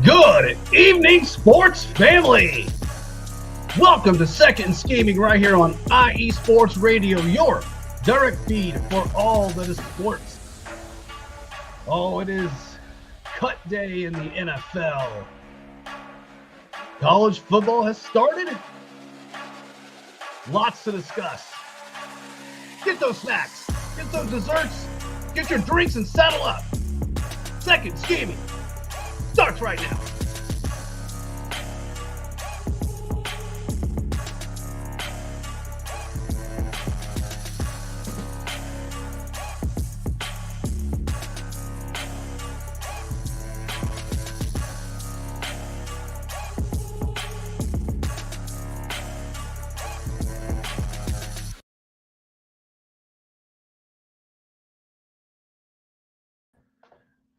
Good evening, sports family. Welcome to Second and Scheming right here on IE Sports Radio, your direct feed for all that is sports. Oh, it is cut day in the NFL. College football has started. Lots to discuss. Get those snacks, get those desserts, get your drinks and saddle up. Second Scheming starts right now.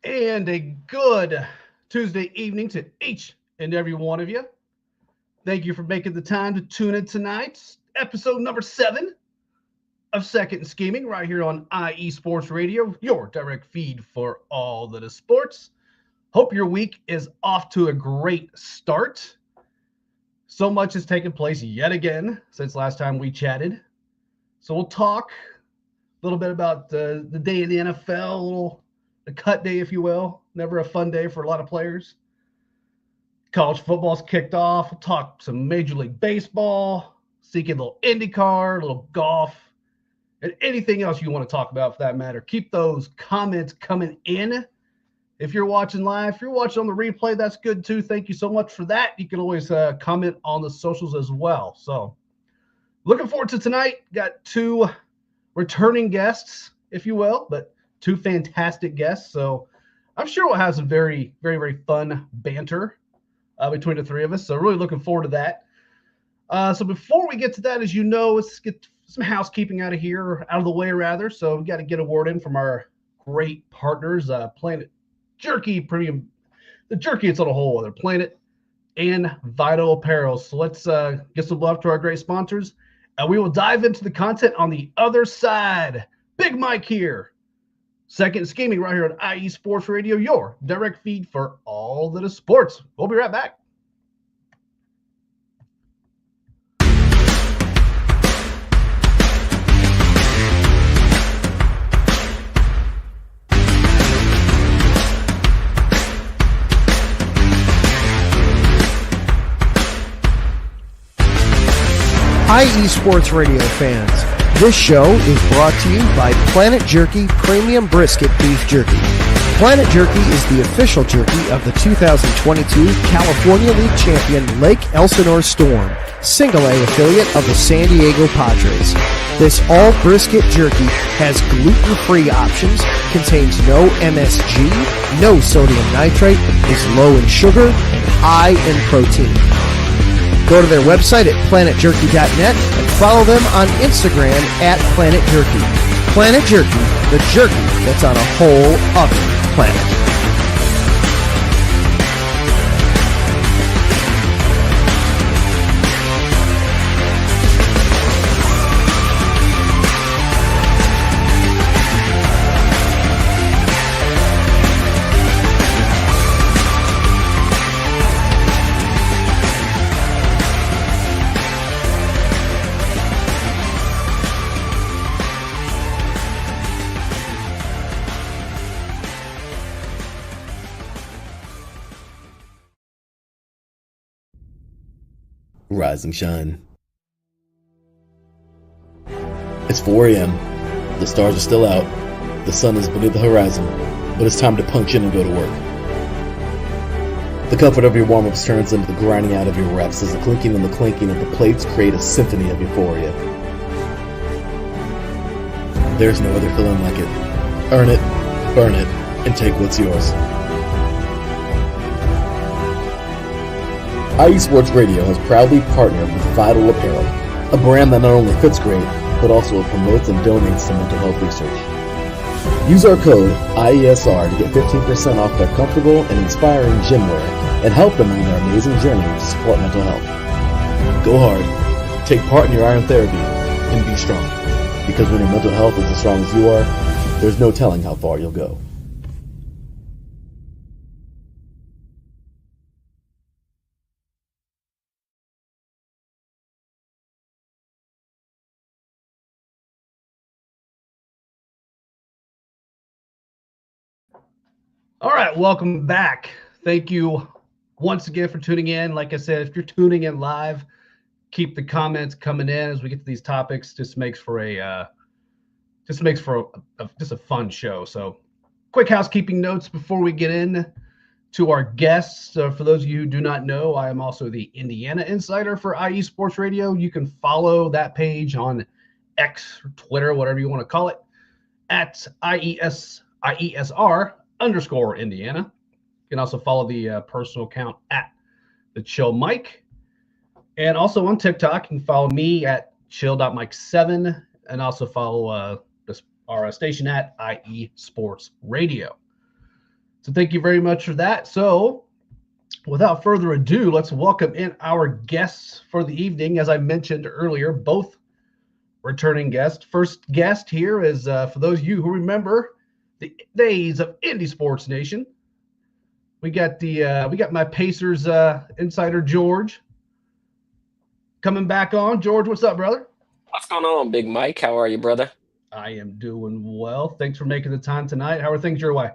And a good Tuesday evening to each and every one of you. Thank you for making the time to tune in tonight. Episode number 7 of Second and Scheming right here on IE Sports Radio, your direct feed for all that is sports. Hope your week is off to a great start. So much has taken place yet again since last time we chatted. So we'll talk a little bit about the day in the NFL, the cut day, if you will. Never a fun day for a lot of players. College football's kicked off. We'll talk some Major League Baseball, seeking a little IndyCar, a little golf, and anything else you want to talk about for that matter. Keep those comments coming in. If you're watching live, if you're watching on the replay, that's good too. Thank you so much for that. You can always comment on the socials as well. So looking forward to tonight. Got 2 returning guests, if you will, but 2 fantastic guests. So I'm sure we'll have some very, very, very fun banter between the 3 of us. So really looking forward to that. So before we get to that, as you know, let's get some housekeeping out of the way rather. So we've got to get a word in from our great partners, Planet Jerky Premium, the Jerky, it's on a whole other planet, and Vital Apparel. So let's get some love to our great sponsors, and we will dive into the content on the other side. Big Mike here. Second Scheming right here on IE Sports Radio, your direct feed for all that is sports. We'll be right back. IE Sports Radio fans, this show is brought to you by Planet Jerky Premium Brisket Beef Jerky. Planet Jerky is the official jerky of the 2022 California League champion Lake Elsinore Storm, Single A affiliate of the San Diego Padres. This all brisket jerky has gluten-free options, contains no MSG, no sodium nitrate, is low in sugar, and high in protein. Go to their website at planetjerky.net and follow them on Instagram at Planet Jerky. Planet Jerky, the jerky that's on a whole other planet. Rise and shine. It's 4 a.m. The stars are still out. The sun is beneath the horizon, but it's time to punch in and go to work. The comfort of your warm-ups turns into the grinding out of your reps as the clinking and the clanking of the plates create a symphony of euphoria. There's no other feeling like it. Earn it, burn it, and take what's yours. IE Sports Radio has proudly partnered with Vital Apparel, a brand that not only fits great, but also promotes and donates to mental health research. Use our code IESR to get 15% off their comfortable and inspiring gym wear and help them on their amazing journey to support mental health. Go hard, take part in your iron therapy, and be strong. Because when your mental health is as strong as you are, there's no telling how far you'll go. All right, welcome back. Thank you once again for tuning in. Like I said, if you're tuning in live, keep the comments coming in as we get to these topics. Just makes for just a fun show. So, quick housekeeping notes before we get in to our guests. For those of you who do not know, I am also the Indiana insider for IE Sports Radio. You can follow that page on X, or Twitter, whatever you want to call it, at IESR_Indiana. You can also follow the personal account at the Chill Mike. And also on TikTok, you can follow me at chill.mike7 and also follow our station at IE Sports Radio. So thank you very much for that. So without further ado, let's welcome in our guests for the evening. As I mentioned earlier, both returning guests. First guest here is, for those of you who remember the days of Indy Sports Nation, we got my Pacers insider George coming back on. George, what's up, brother? What's going on, Big Mike? How are you, brother? I am doing well. Thanks for making the time tonight. How are things your way?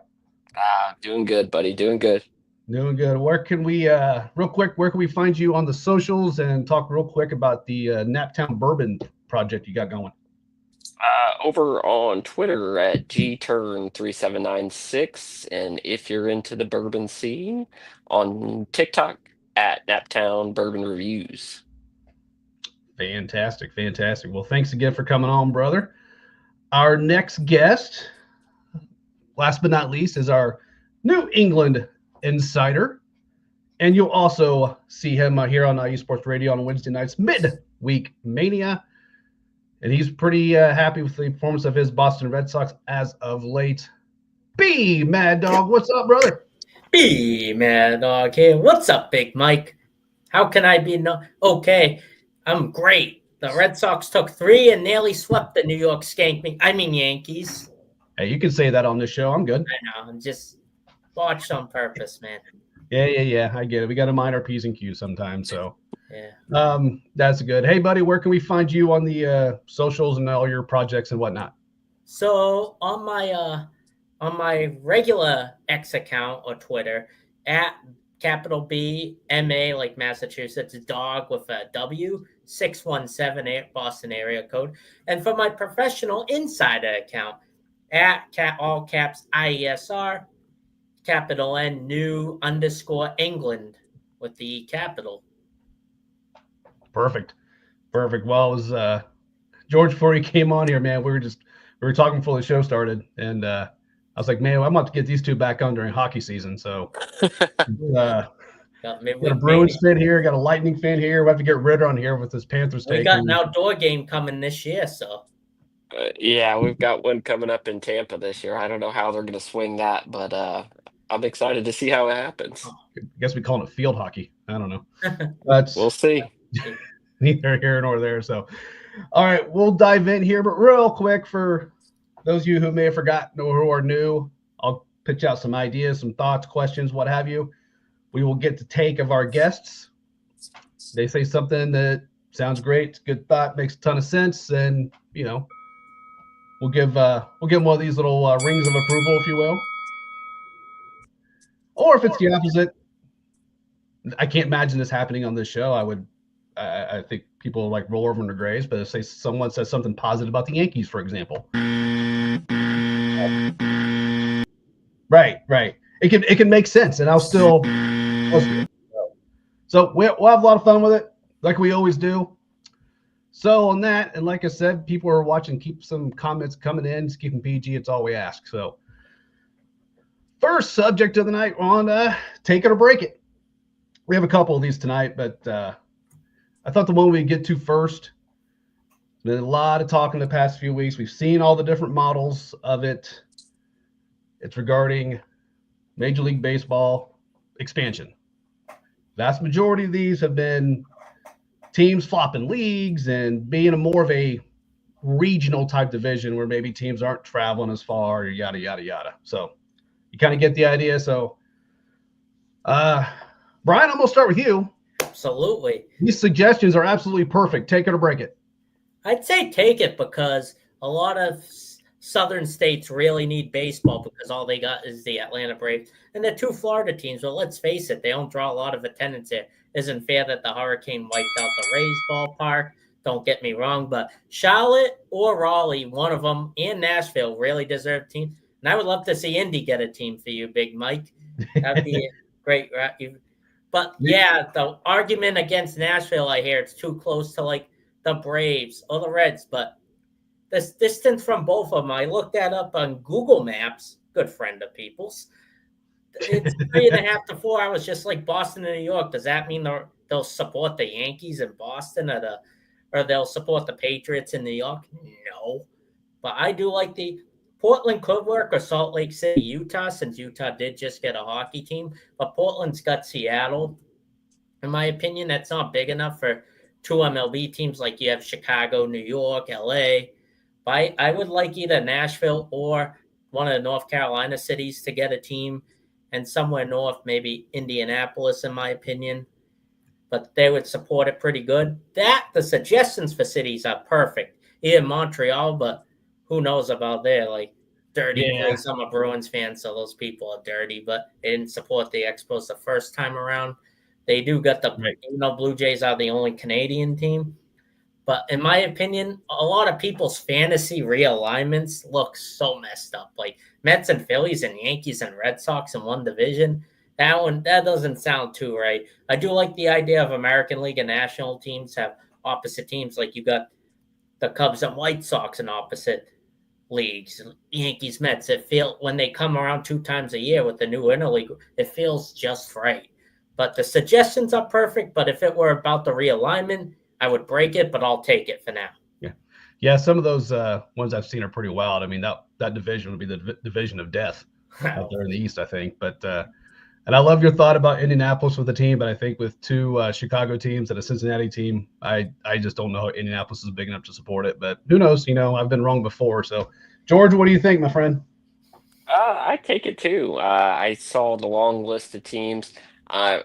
Doing good, buddy. Doing good. Doing good. Where can we, real quick, where can we find you on the socials and talk real quick about the Naptown Bourbon project you got going? Over on Twitter at gturn3796, and if you're into the bourbon scene, on TikTok at Naptown Bourbon Reviews. Fantastic. Well, thanks again for coming on, brother. Our next guest, last but not least, is our New England insider. And you'll also see him here on IE Sports Radio on Wednesday nights, Midweek Mania. And he's pretty happy with the performance of his Boston Red Sox as of late. B Mad Dog, what's up, brother? B Mad Dog here. What's up, Big Mike? How can I be okay? I'm great. The Red Sox took 3 and nearly swept the New York Yankees. Hey, you can say that on this show. I'm good. I know. I'm just watched on purpose, man. Yeah. I get it. We got to mind our P's and Q's sometimes. So yeah. That's good. Hey, buddy, where can we find you on the socials and all your projects and whatnot? So on my regular X account or Twitter at capital B MA like Massachusetts dog with a W 617 Boston area code, and for my professional insider account at all caps IESR capital N new _ with the capital. Perfect. Well, it was George before he came on here, man. We were talking before the show started, and I was like, man, I'm about to get these two back on during hockey season. So got a Bruins fan here, got a Lightning fan here. We have to get Ritter on here with this Panthers take. We got an outdoor game coming this year, so. Yeah, we've got one coming up in Tampa this year. I don't know how they're going to swing that, but I'm excited to see how it happens. I guess we call it field hockey. I don't know. We'll see. Neither here nor there. So, all right, we'll dive in here. But real quick, for those of you who may have forgotten or who are new, I'll pitch out some ideas, some thoughts, questions, what have you. We will get the take of our guests. They say something that sounds great, it's a good thought, makes a ton of sense, and we'll give them one of these little rings of approval, if you will. Or if it's the opposite, I can't imagine this happening on this show. I think people like roll over in their graves, but if someone says something positive about the Yankees, for example. Right. It can make sense, and I'll still. So we'll have a lot of fun with it, like we always do. So on that, and like I said, people are watching. Keep some comments coming in. Just keep them PG. It's all we ask. So first subject of the night, we're on take it or break it. We have a couple of these tonight, but I thought the one we'd get to first. There's been a lot of talk in the past few weeks. We've seen all the different models of it. It's regarding Major League Baseball expansion. Vast majority of these have been teams flopping leagues and being more of a regional type division where maybe teams aren't traveling as far, or yada, yada, yada. So you kind of get the idea. So, Brian, I'm going to start with you. Absolutely. These suggestions are absolutely perfect. Take it or break it. I'd say take it because a lot of southern states really need baseball because all they got is the Atlanta Braves and the 2 Florida teams. Well, let's face it, they don't draw a lot of attendance here. Isn't fair that the hurricane wiped out the Rays ballpark. Don't get me wrong, but Charlotte or Raleigh, one of them, and Nashville really deserve a team. And I would love to see Indy get a team for you, Big Mike. That'd be great. But yeah, the argument against Nashville, I hear it's too close to like the Braves or the Reds, but the distance from both of them, I looked that up on Google Maps, good friend of people's. It's 3.5 to 4 hours, just like Boston and New York. Does that mean they'll support the Yankees in Boston or they'll support the Patriots in New York? No. But I do like the Portland could work or Salt Lake City, Utah, since Utah did just get a hockey team. But Portland's got Seattle. In my opinion, that's not big enough for 2 MLB teams like you have Chicago, New York, LA. But I would like either Nashville or one of the North Carolina cities to get a team, and somewhere north, maybe Indianapolis, in my opinion. But they would support it pretty good. The suggestions for cities are perfect. Either Montreal, but who knows about there? Like dirty place. I'm a Bruins fan, so those people are dirty, but they didn't support the Expos the first time around. They do got Blue Jays are the only Canadian team. But in my opinion, a lot of people's fantasy realignments look so messed up. Like Mets and Phillies and Yankees and Red Sox in one division. That doesn't sound too right. I do like the idea of American League and national teams have opposite teams. Like you got the Cubs and White Sox in opposite leagues, Yankees, Mets. When they come around 2 times a year with the new interleague, it feels just right. But the suggestions are perfect. But if it were about the realignment, I would break it, but I'll take it for now. Yeah. Some of those ones I've seen are pretty wild. I mean, that division would be the division of death out there in the East, I think. But and I love your thought about Indianapolis with the team, but I think with 2 Chicago teams and a Cincinnati team, I just don't know how Indianapolis is big enough to support it. But who knows? I've been wrong before. So, George, what do you think, my friend? I take it too. I saw the long list of teams. I'm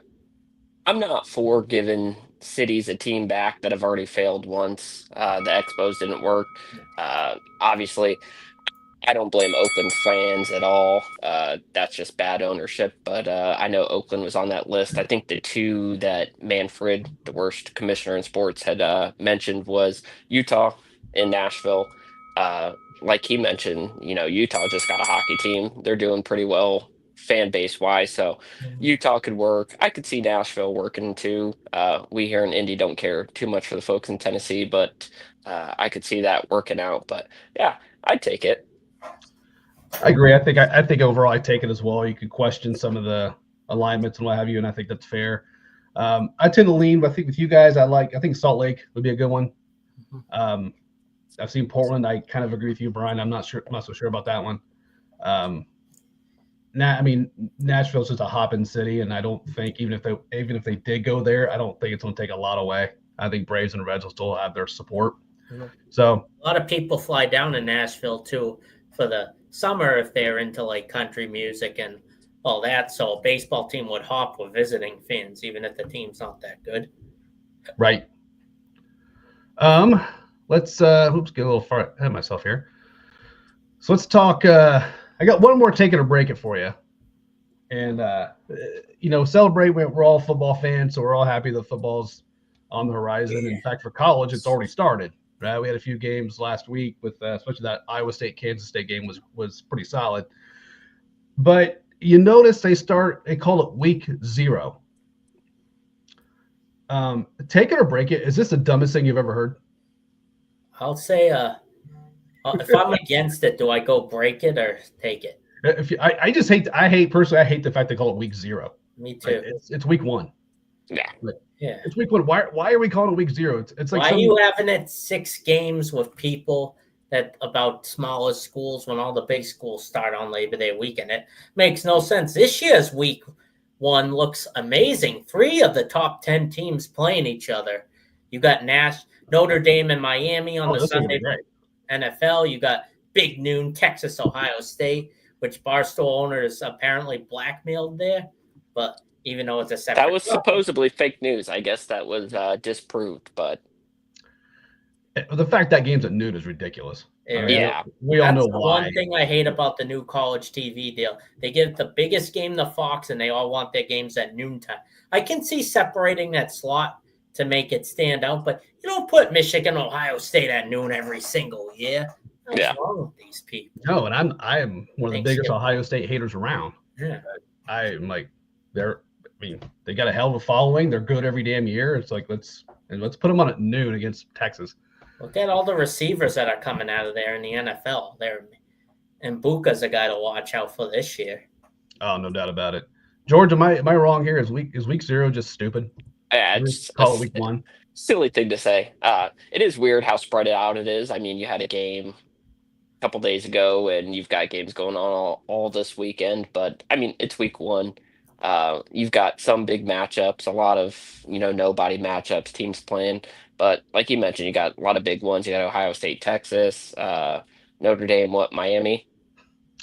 not for giving cities a team back that have already failed once. The Expos didn't work. Obviously, I don't blame Oakland fans at all. That's just bad ownership. But I know Oakland was on that list. I think the 2 that Manfred, the worst commissioner in sports, had mentioned was Utah and Nashville. Like he mentioned, Utah just got a hockey team. They're doing pretty well fan base wise. So Utah could work. I could see Nashville working too. We here in Indy don't care too much for the folks in Tennessee, but I could see that working out. But yeah, I'd take it. I agree. I think overall I take it as well. You could question some of the alignments and what have you, and I think that's fair. I tend to lean, but I think with you guys, I think Salt Lake would be a good one. I've seen Portland. I kind of agree with you, Brian. I'm not so sure about that one. Nashville's just a hopping city, and I don't think even if they did go there, I don't think it's going to take a lot away. I think Braves and Reds will still have their support. So a lot of people fly down to Nashville too for the summer if they're into like country music and all that. So a baseball team would hop with visiting fans, even if the team's not that good. Right. Let's get a little far ahead of myself here. So let's talk. I got one more take it or break it for you. And celebrate. We're all football fans, so we're all happy that football's on the horizon. In fact, for college, it's already started. Right? We had a few games last week with especially that Iowa State Kansas State game was pretty solid. But you notice they call it week 0. Take it or break it. Is this the dumbest thing you've ever heard? I'll say if I'm against it, do I go break it or take it? I hate the fact they call it week 0. Me too. It's week 1. Yeah. Yeah. It's week 1. Why are we calling it week 0? It's like why are you having it 6 games with people that about smaller schools when all the big schools start on Labor Day weekend? It makes no sense. This year's week 1 looks amazing. 3 of the top 10 teams playing each other. You got Notre Dame and Miami on the Sunday NFL. You got big noon Texas, Ohio State, which Barstool owners apparently blackmailed there. But even though it's a separate, that was supposedly fake news. I guess that was disproved. But the fact that game's at noon is ridiculous. Yeah. We all know That's the why. one thing I hate about the new college TV deal. They give the biggest game to Fox, and they all want their games at noontime. I can see separating that slot to make it stand out, but you don't put Michigan, Ohio State at noon every single year. What's wrong with these people? No, and I am one of the biggest Ohio State haters around. Yeah. I'm like, they got a hell of a following. They're good every damn year. It's like let's put them on at noon against Texas. Look at all the receivers that are coming out of there in the NFL. And Buka's a guy to watch out for this year. Oh, no doubt about it. George, am I wrong here? Is week 0 just stupid? Yeah, it's call it week 1. Silly thing to say. It is weird how spread out it is. I mean, you had a game a couple days ago, and you've got games going on all this weekend. But I mean, it's week 1. You've got some big matchups, a lot of nobody matchups, teams playing. But like you mentioned, you got a lot of big ones. You got Ohio State, Texas, Notre Dame, Miami.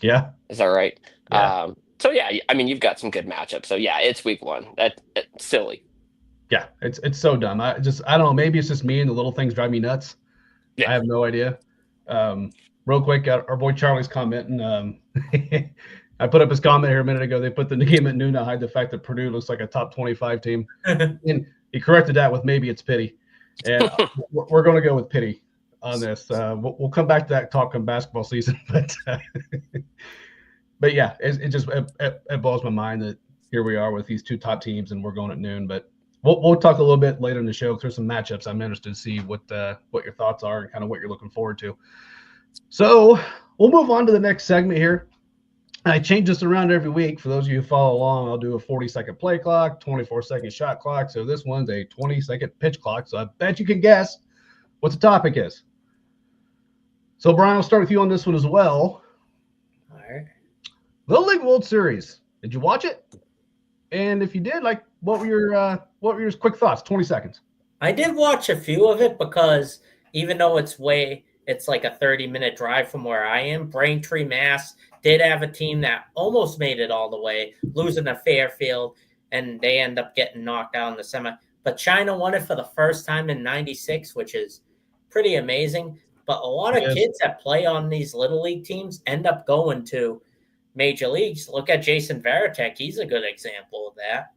Yeah, is that right? Yeah. So yeah, I mean, you've got some good matchups. So yeah, it's week 1. That's silly. Yeah, it's so dumb. I don't know. Maybe it's just me and the little things drive me nuts. Yeah. I have no idea. Real quick, our boy Charlie's commenting. I put up his comment here a minute ago. They put the game at noon to hide the fact that Purdue looks like a top 25 team. And he corrected that with maybe it's pity. And we're going to go with pity on this. We'll come back to that talk come basketball season. But yeah, it just blows my mind that here we are with these two top teams and we're going at noon. But we'll talk a little bit later in the show because there's some matchups I'm interested to see what your thoughts are and kind of what you're looking forward to. So we'll move on to the next segment here. I change this around every week. For those of you who follow along, I'll do a 40-second play clock, 24-second shot clock. So this one's a 20-second pitch clock. So I bet you can guess what the topic is. So, Brian, I'll start with you on this one as well. All right. Little League World Series. Did you watch it? And if you did, what were your quick thoughts? 20 seconds. I did watch a few of it because even though it's like a 30-minute drive from where I am, Braintree, Mass did have a team that almost made it all the way, losing to Fairfield, and they end up getting knocked out in the semi. But China won it for the first time in '96, which is pretty amazing. But a lot of kids that play on these Little League teams end up going to major leagues. Look at Jason Varitek. He's a good example of that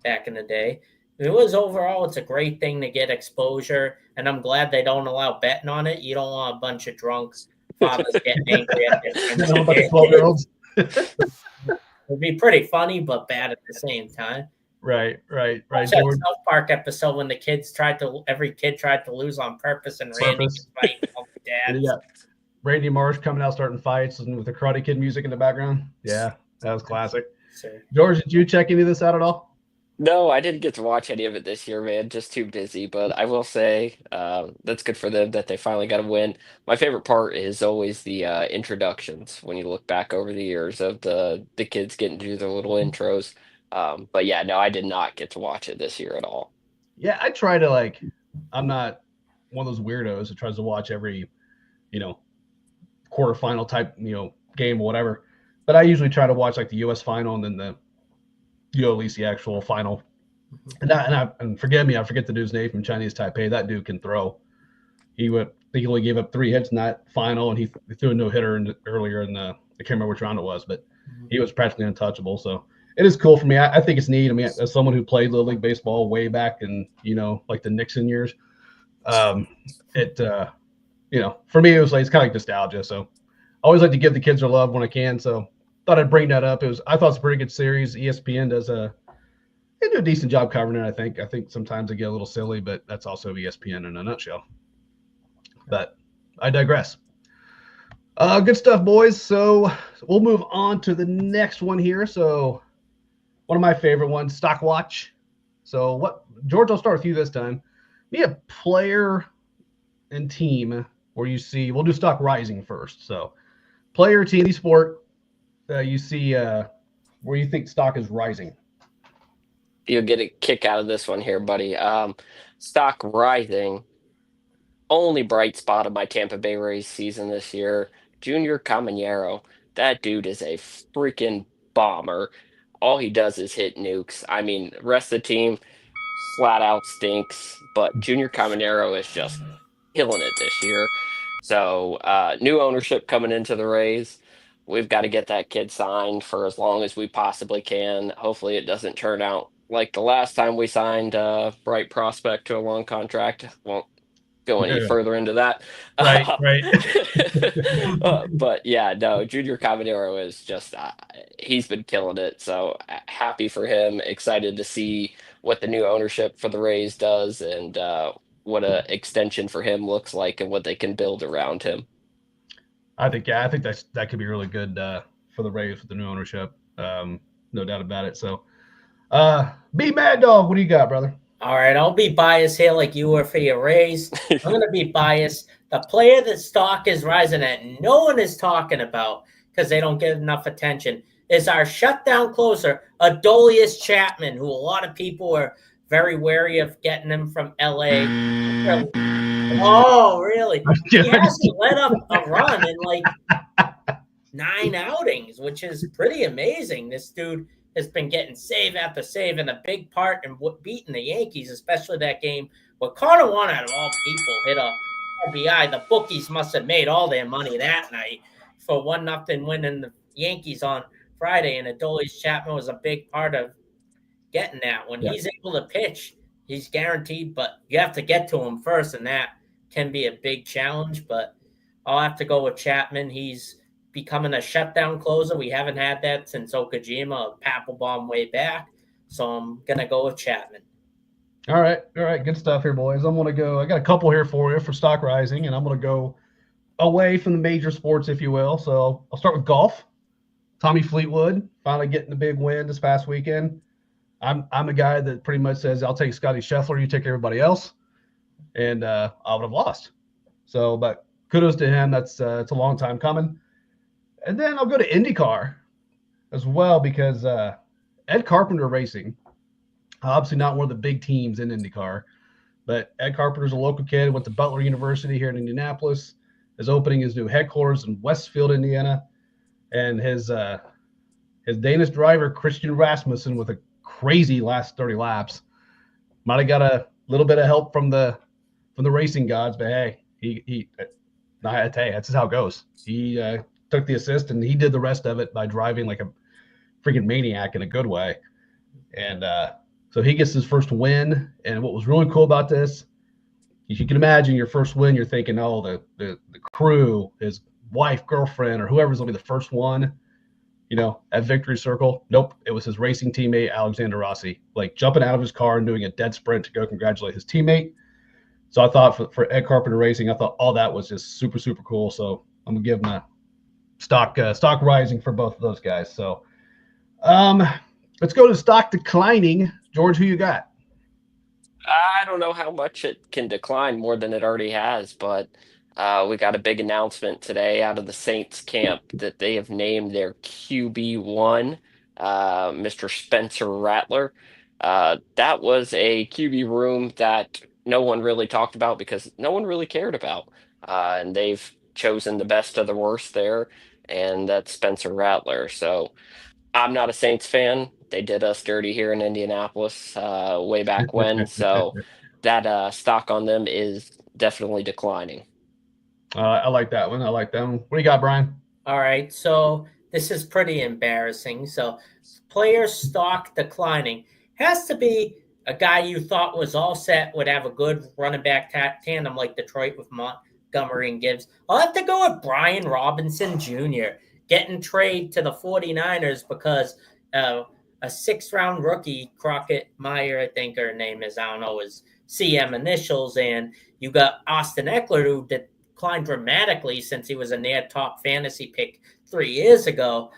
back in the day. Overall, it's a great thing to get exposure, and I'm glad they don't allow betting on it. You don't want a bunch of drunk fathers getting angry at their 12-year-olds. It'd be pretty funny, but bad at the same time. Right. That South Park episode when every kid tried to lose on purpose, and Randy was fighting all the dads. Yeah. Randy Marsh coming out starting fights and with the Karate Kid music in the background. Yeah, that was classic. Sure. George, did you check any of this out at all? No, I didn't get to watch any of it this year, man. Just too busy. But I will say that's good for them that they finally got a win. My favorite part is always the introductions when you look back over the years of the kids getting to do their little intros. But yeah, no, I did not get to watch it this year at all. Yeah, I try to I'm not one of those weirdos that tries to watch every, quarterfinal type, game or whatever. But I usually try to watch the U.S. final and then the at least the actual final. And forgive me, I forget the dude's name from Chinese Taipei. That dude can throw. He only gave up 3 hits in that final, and he threw a no-hitter earlier in I can't remember which round it was, but he was practically untouchable. So it is cool for me. I think it's neat. I mean, as someone who played Little League Baseball way back in, the Nixon years, for me, it was it's kind of like nostalgia. So I always like to give the kids their love when I can. So thought I'd bring that up. I thought it's a pretty good series. ESPN they do a decent job covering it. I think sometimes they get a little silly, but that's also ESPN in a nutshell. But I digress. Good stuff, boys. So we'll move on to the next one here. So one of my favorite ones, Stock Watch. So George, I'll start with you this time. Be a player and team where you see, we'll do stock rising first. So player, team, any sport, you see where you think stock is rising. You'll get a kick out of this one here, buddy. Stock rising. Only bright spot of my Tampa Bay Rays season this year, Junior Caminero. That dude is a freaking bomber. All he does is hit nukes. I mean, the rest of the team flat out stinks, but Junior Caminero is just killing it this year. So new ownership coming into the Rays. We've got to get that kid signed for as long as we possibly can. Hopefully, it doesn't turn out like the last time we signed Bright Prospect to a long contract. Won't go any Yeah. further into that. Right, right. But yeah, no, Junior Caminero is just, he's been killing it. So happy for him. Excited to see what the new ownership for the Rays does and what a extension for him looks like and what they can build around him. I think that could be really good for the Rays with the new ownership. No doubt about it. So, B Mad Dog, what do you got, brother? All right, I'll be biased here like you were for your Rays. I'm going to be biased. The player that stock is rising that no one is talking about because they don't get enough attention is our shutdown closer, Adolis Chapman, who a lot of people are very wary of getting him from LA. Oh, really? He hasn't let up a run in like 9 outings, which is pretty amazing. This dude has been getting save after save and a big part in beating the Yankees, especially that game where Carter One, out of all people, hit a RBI. The bookies must have made all their money that night for 1-0 winning the Yankees on Friday, and Adolis Chapman was a big part of getting that. When he's able to pitch, he's guaranteed, but you have to get to him first, and that can be a big challenge. But I'll have to go with Chapman. He's becoming a shutdown closer. We haven't had that since Okajima, a Papelbon way back. So I'm going to go with Chapman. All right. Good stuff here, boys. I'm going to go. I got a couple here for you for stock rising, and I'm going to go away from the major sports, if you will. So I'll start with golf. Tommy Fleetwood finally getting a big win this past weekend. I'm a guy that pretty much says, I'll take Scotty Scheffler, you take everybody else. And I would have lost. So, but kudos to him. It's a long time coming. And then I'll go to IndyCar as well because Ed Carpenter Racing, obviously not one of the big teams in IndyCar, but Ed Carpenter's a local kid, went to Butler University here in Indianapolis, is opening his new headquarters in Westfield, Indiana. And his Danish driver, Christian Rasmussen, with a crazy last 30 laps, might have got a little bit of help from the racing gods, but hey, I tell you, that's just how it goes. He took the assist and he did the rest of it by driving like a freaking maniac in a good way. And so he gets his first win. And what was really cool about this, if you can imagine your first win, you're thinking, oh, the crew, his wife, girlfriend, or whoever's gonna be the first one, at victory circle. Nope, it was his racing teammate Alexander Rossi, like jumping out of his car and doing a dead sprint to go congratulate his teammate. So I thought for Ed Carpenter Racing, I thought all that was just super, super cool. So I'm gonna give him a stock rising for both of those guys. So let's go to stock declining. George, who you got? I don't know how much it can decline more than it already has, but we got a big announcement today out of the Saints camp that they have named their QB1, Mr. Spencer Rattler. That was a QB room that no one really talked about because no one really cared about. And they've chosen the best of the worst there, and that's Spencer Rattler. So I'm not a Saints fan. They did us dirty here in Indianapolis way back when. So that stock on them is definitely declining. I like that one. What do you got, Brian? All right, so this is pretty embarrassing. So player stock declining has to be a guy you thought was all set, would have a good running back tandem like Detroit with Montgomery and Gibbs. I'll have to go with Brian Robinson Jr. getting traded to the 49ers because a 6th-round rookie, Crockett Meyer, I think her name is, I don't know, his CM initials, and you got Austin Eckler, who declined dramatically since he was a near top fantasy pick 3 years ago.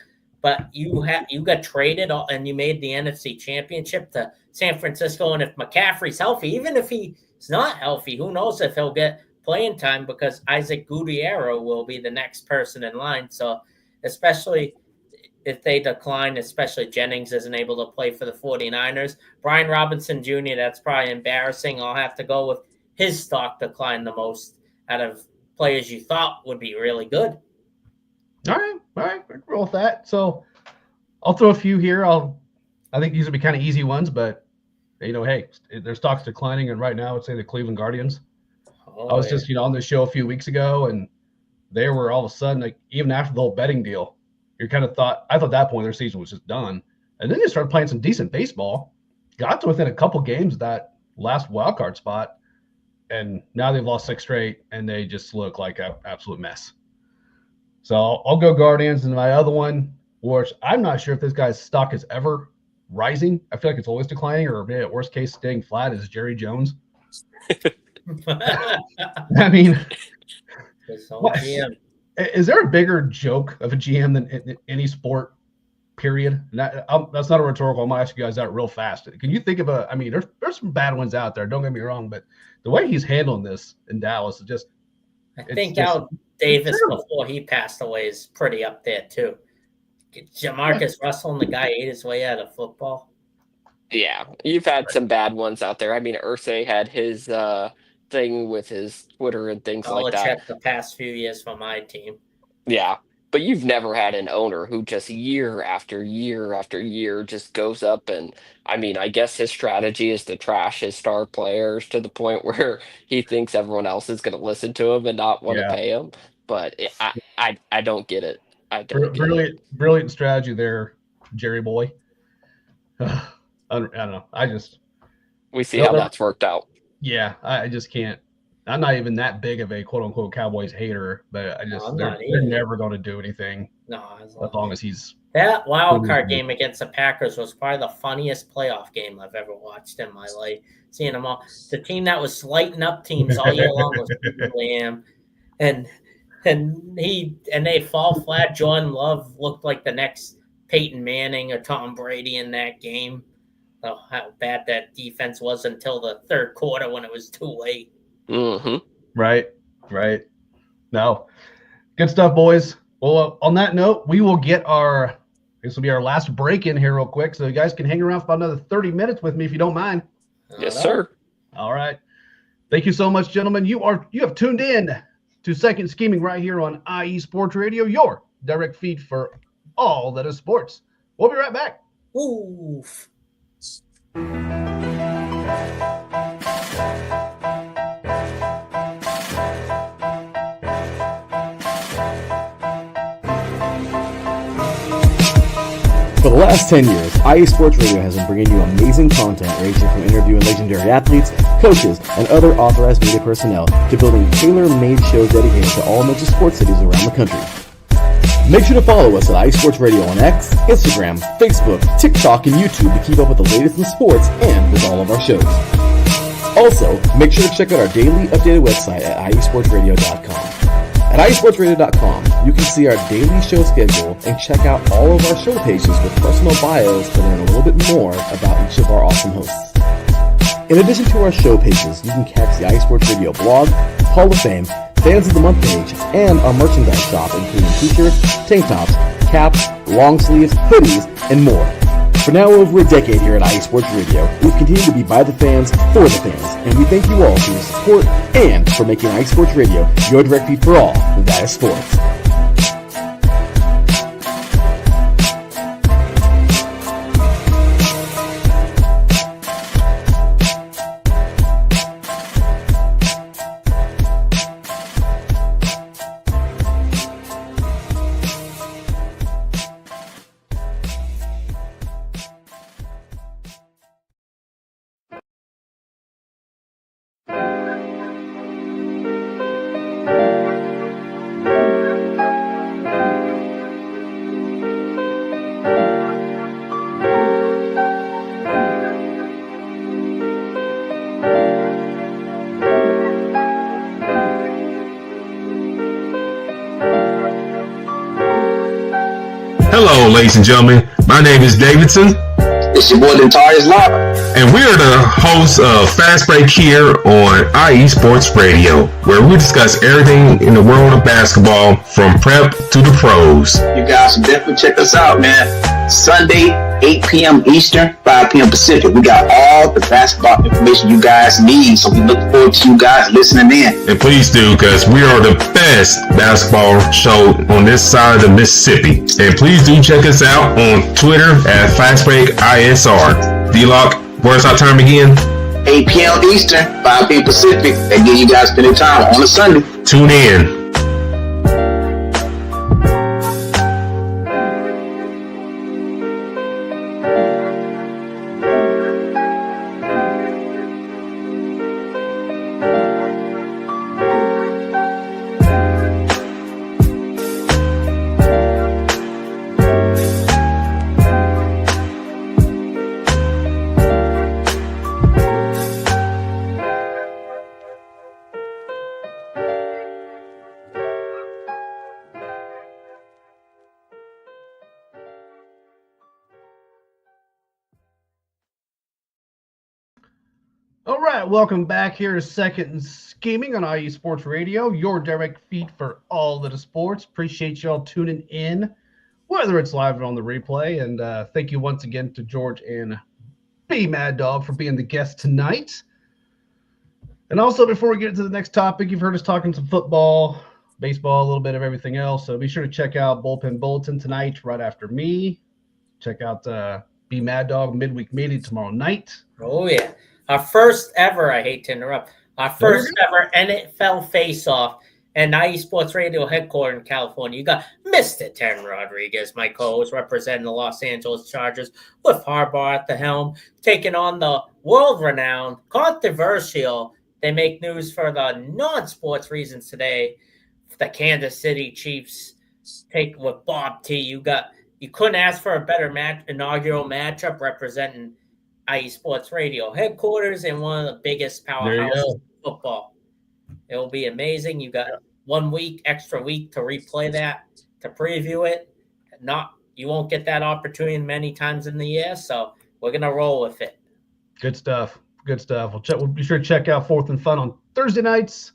But you got traded and you made the NFC Championship to San Francisco. And if McCaffrey's healthy, even if he's not healthy, who knows if he'll get playing time because Isaac Gutierrez will be the next person in line. So especially if they decline, especially Jennings isn't able to play for the 49ers. Brian Robinson Jr., that's probably embarrassing. I'll have to go with his stock decline the most out of players you thought would be really good. All right. I can roll with that. So I'll throw a few here. I think these will be kind of easy ones, but hey, their stock's declining, and right now, I'd say the Cleveland Guardians. I was just on the show a few weeks ago, and they were all of a sudden, like, even after the whole betting deal, I thought at that point their season was just done. And then they started playing some decent baseball, got to within a couple games of that last wild card spot, and now they've lost 6 straight, and they just look like an absolute mess. So I'll go Guardians, and my other one, which I'm not sure if this guy's stock is ever rising. I feel like it's always declining, or maybe at worst case staying flat, is Jerry Jones. I mean, is there a bigger joke of a GM than in any sport, period? That's not a rhetorical. I'm going to ask you guys that real fast. Can you think of there's some bad ones out there, don't get me wrong, but the way he's handling this in Dallas is just. I think Al Davis, before he passed away, is pretty up there too. Jamarcus Russell and the guy ate his way out of football. Yeah, you've had some bad ones out there. I mean, Irsay had his thing with his Twitter and things like that. The past few years for my team. Yeah, but you've never had an owner who just year after year after year just goes up and, I mean, I guess his strategy is to trash his star players to the point where he thinks everyone else is going to listen to him and not want to pay him. But I don't get it. I don't get it. Brilliant strategy there, Jerry boy. I don't know. We see how that's worked out. Yeah, I just can't. I'm not even that big of a quote unquote Cowboys hater, but they're never going to do anything. No, as long as he's. That wild card game against the Packers was probably the funniest playoff game I've ever watched in my life. Seeing them all, the team that was lighting up teams all year long was Lamb, and they fall flat. Jordan Love looked like the next Peyton Manning or Tom Brady in that game. Oh, how bad that defense was until the third quarter when it was too late. Mm-hmm. Right. No, good stuff, boys. Well, on that note, we will get this will be our last break in here real quick, so you guys can hang around for about another 30 minutes with me if you don't mind. Yes, sir. All right. Thank you so much, gentlemen. You have tuned in to Second Scheming right here on IE Sports Radio, your direct feed for all that is sports. We'll be right back. Oof. For the last 10 years, IE Sports Radio has been bringing you amazing content ranging from interviewing legendary athletes, coaches, and other authorized media personnel to building tailor-made shows dedicated to all major sports cities around the country. Make sure to follow us at IE Sports Radio on X, Instagram, Facebook, TikTok, and YouTube to keep up with the latest in sports and with all of our shows. Also, make sure to check out our daily updated website at iesportsradio.com. At iesportsradio.com, you can see our daily show schedule and check out all of our show pages with personal bios to learn a little bit more about each of our awesome hosts. In addition to our show pages, you can catch the IE Sports Radio blog, Hall of Fame, Fans of the Month page, and our merchandise shop, including t-shirts, tank tops, caps, long sleeves, hoodies, and more. For now over a decade here at IE Sports Radio, we've continued to be by the fans, for the fans, and we thank you all for your support and for making IE Sports Radio your direct feed for all that is sports. Hello, ladies and gentlemen. My name is Davidson. It's your boy, Dentarius Locke. And we are the hosts of Fast Break here on IE Sports Radio, where we discuss everything in the world of basketball from prep to the pros. You guys should definitely check us out, man. Sunday, 8 p.m. Eastern, 5 p.m. Pacific. We got all the basketball information you guys need, so we look forward to you guys listening in. And please do, because we are the best basketball show on this side of the Mississippi. And please do check us out on Twitter at FastBreakISR. D-Lock, where's our time again? 8 p.m. Eastern, 5 p.m. Pacific. That gives you guys plenty of time on a Sunday. Tune in. All right, welcome back here to Second and Scheming on IE Sports Radio, your direct feed for all of the sports. Appreciate y'all tuning in, whether it's live or on the replay. And thank you once again to George and B Mad Dog for being the guest tonight. And also, before we get into the next topic, you've heard us talking some football, baseball, a little bit of everything else. So be sure to check out Bullpen Bulletin tonight, right after me. Check out B Mad Dog midweek meeting tomorrow night. Oh, yeah. Our first ever, I hate to interrupt, our first ever NFL face-off and IE Sports Radio headquarters in California. You got Mr. Terry Rodriguez, my co-host, representing the Los Angeles Chargers, with Harbaugh at the helm, taking on the world-renowned, controversial, they make news for the non-sports reasons today, the Kansas City Chiefs take with Bob T. You couldn't ask for a better inaugural matchup representing IE Sports Radio headquarters and one of the biggest powerhouses in football. It will be amazing. You got 1 week, extra week to replay that, to preview it. You won't get that opportunity many times in the year, so we're gonna roll with it. Good stuff. Good stuff. We'll be sure to check out Fourth and Fun on Thursday nights.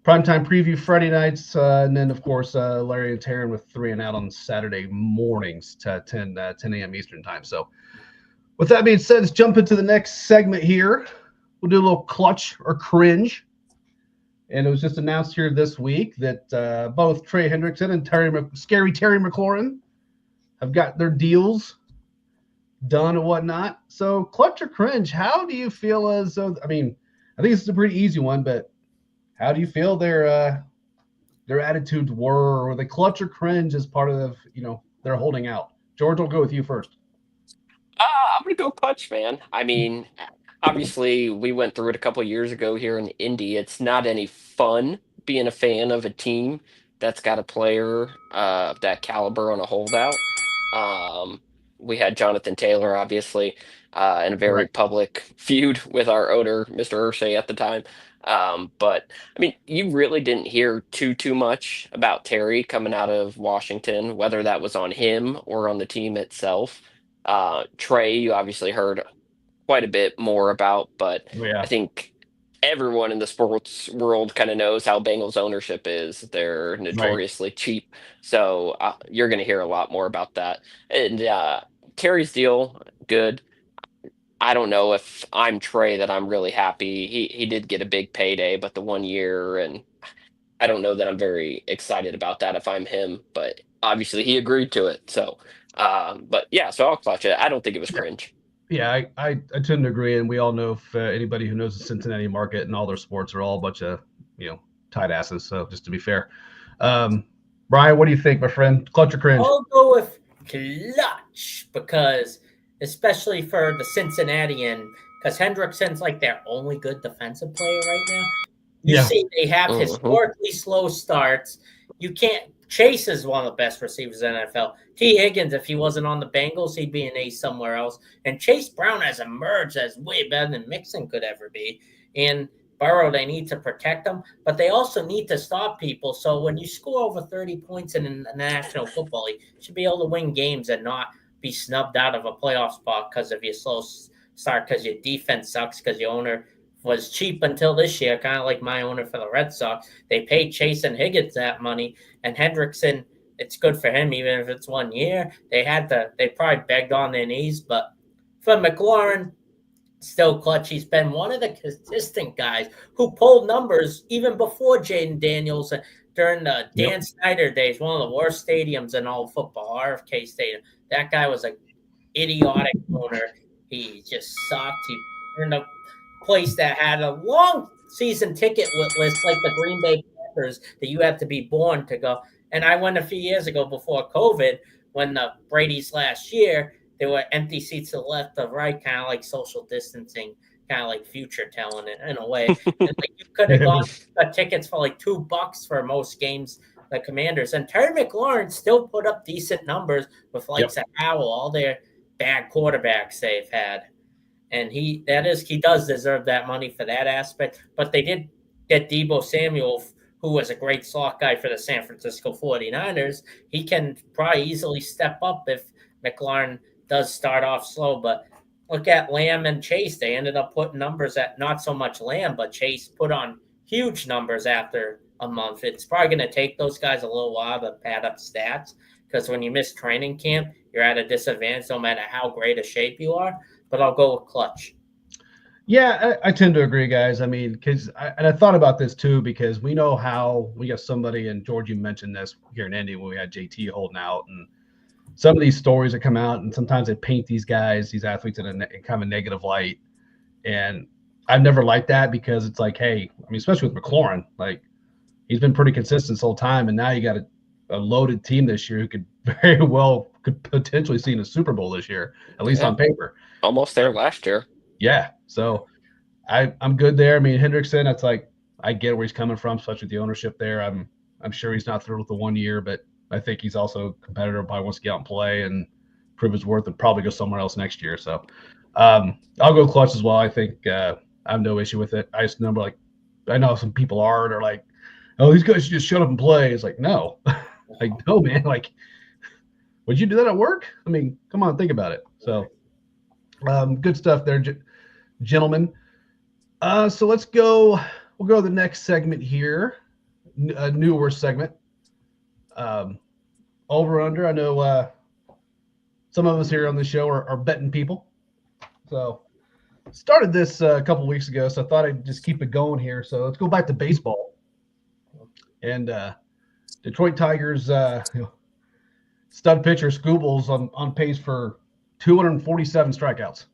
Primetime preview Friday nights, and then of course Larry and Taryn with 3 and Out on Saturday mornings to 10 a.m. Eastern time. So, with that being said, let's jump into the next segment here. We'll do a little clutch or cringe, and it was just announced here this week that both Trey Hendrickson and Scary Terry McLaurin have got their deals done and whatnot. So, clutch or cringe? How do you feel as though? I mean, I think this is a pretty easy one, but how do you feel their attitudes were they clutch or cringe as part of their holding out? George, I'll go with you first. I'm gonna go clutch, man. I mean, obviously, we went through it a couple years ago here in Indy. It's not any fun being a fan of a team that's got a player of that caliber on a holdout. Um, we had Jonathan Taylor, obviously, in a very Right. public feud with our owner, Mr. Ursay, at the time. But I mean, you really didn't hear too much about Terry coming out of Washington, whether that was on him or on the team itself. Trey, you obviously heard quite a bit more about, but I Yeah. think everyone in the sports world kind of knows how Bengals ownership is. They're Right. notoriously cheap, so you're going to hear a lot more about that. And Terry's deal, good. I don't know if I'm Trey that I'm really happy. He did get a big payday, but the 1 year, and I don't know that I'm very excited about that if I'm him. But obviously he agreed to it, so. But yeah, so I'll clutch it. I don't think it was cringe. Yeah, I tend to agree, and we all know if anybody who knows the Cincinnati market and all their sports are all a bunch of tight asses. So just to be fair, Brian, what do you think, my friend? Clutch or cringe? I'll go with clutch because, especially for the Cincinnatian, because Hendrickson's like their only good defensive player right now. You see, they have historically slow starts. You can't. Chase is one of the best receivers in the NFL. T. Higgins, if he wasn't on the Bengals, he'd be an ace somewhere else. And Chase Brown has emerged as way better than Mixon could ever be. And Burrow, they need to protect them, but they also need to stop people. So when you score over 30 points in the National Football League, you should be able to win games and not be snubbed out of a playoff spot because of your slow start, because your defense sucks, because your owner was cheap until this year, kind of like my owner for the Red Sox. They paid Chase and Higgins that money, and Hendrickson, it's good for him, even if it's 1 year. They probably begged on their knees, but for McLaurin, still clutch. He's been one of the consistent guys who pulled numbers even before Jaden Daniels during the Dan Snyder days, one of the worst stadiums in all football, RFK Stadium. That guy was an idiotic owner. He just sucked. He turned a place that had a long season ticket list like the Green Bay Packers that you have to be born to go. And I went a few years ago before COVID when the Brady's last year, there were empty seats to the left or right, kind of like social distancing, kind of like future telling it in a way. And like you could have got tickets for like $2 for most games, the Commanders. And Terry McLaurin still put up decent numbers with likes of Howell, all their bad quarterbacks they've had. And he does deserve that money for that aspect. But they did get Deebo Samuel, who was a great slot guy for the San Francisco 49ers. He can probably easily step up if McLaurin does start off slow. But look at Lamb and Chase. They ended up putting numbers at not so much Lamb, but Chase put on huge numbers after a month. It's probably going to take those guys a little while to pad up stats because when you miss training camp, you're at a disadvantage no matter how great a shape you are. But I'll go with Clutch. Yeah, I tend to agree, guys. I mean, I thought about this too because we know how we got somebody, and George, you mentioned this here in Indy when we had JT holding out, and some of these stories that come out, and sometimes they paint these guys, these athletes in kind of a negative light. And I've never liked that because it's like, hey, I mean, especially with McLaurin, like he's been pretty consistent this whole time, and now you got a loaded team this year who could very well could potentially see in a Super Bowl this year, at least on paper. Almost there last year. Yeah, so I'm good there. I mean, Hendrickson, that's like I get where he's coming from, especially with the ownership there. I'm sure he's not through with the 1 year, but I think he's also a competitor, probably wants to get out and play and prove his worth and probably go somewhere else next year. So I'll go Clutch as well. I think I have no issue with it. I just remember, like, I know some people are, they're like, oh, these guys should just shut up and play. It's like, no. Like, no, man. Like, would you do that at work? I mean, come on, think about it. So good stuff there, gentlemen. So let's go. We'll go to the next segment here, a newer segment. Over under. I know some of us here on the show are betting people. So started this a couple weeks ago, so I thought I'd just keep it going here. So let's go back to baseball. And Detroit Tigers stud pitcher Skubals on pace for 247 strikeouts.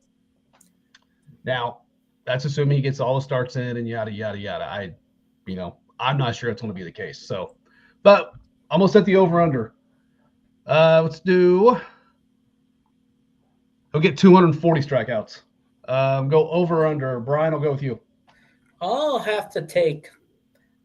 Now, that's assuming he gets all the starts in and yada, yada, yada. I'm not sure it's going to be the case. So, but I'm going to set the over-under. Let's do – he'll get 240 strikeouts. Go over-under. Brian, I'll go with you. I'll have to take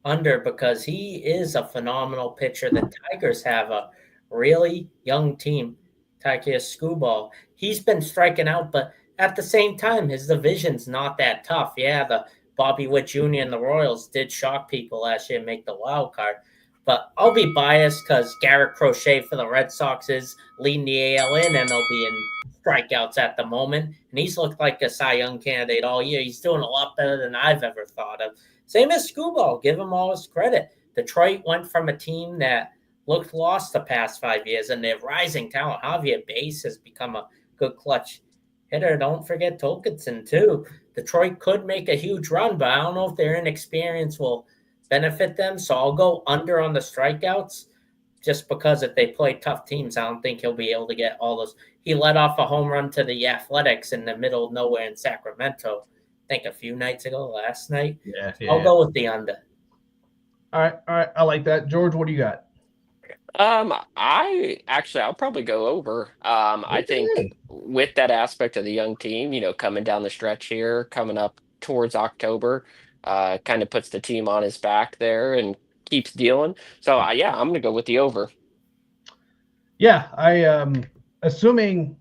under because he is a phenomenal pitcher. The Tigers have a really young team. Tychius Skubal. He's been striking out, but at the same time, his division's not that tough. Yeah, the Bobby Witt Jr. and the Royals did shock people last year and make the wild card. But I'll be biased because Garrett Crochet for the Red Sox is leading the AL and MLB in strikeouts at the moment. And he's looked like a Cy Young candidate all year. He's doing a lot better than I've ever thought of. Same as Skubal. Give him all his credit. Detroit went from a team that looked lost the past 5 years, and their rising talent. Javier Baez has become a good clutch hitter. Don't forget Tolkinson, too. Detroit could make a huge run, but I don't know if their inexperience will benefit them. So I'll go under on the strikeouts just because if they play tough teams, I don't think he'll be able to get all those. He let off a home run to the Athletics in the middle of nowhere in Sacramento, I think a few nights ago, last night. Yeah. I'll go with the under. All right. I like that. George, what do you got? I'll probably go over. I think with that aspect of the young team, coming down the stretch here, coming up towards October, kind of puts the team on his back there and keeps dealing. So I'm going to go with the over. Yeah, assuming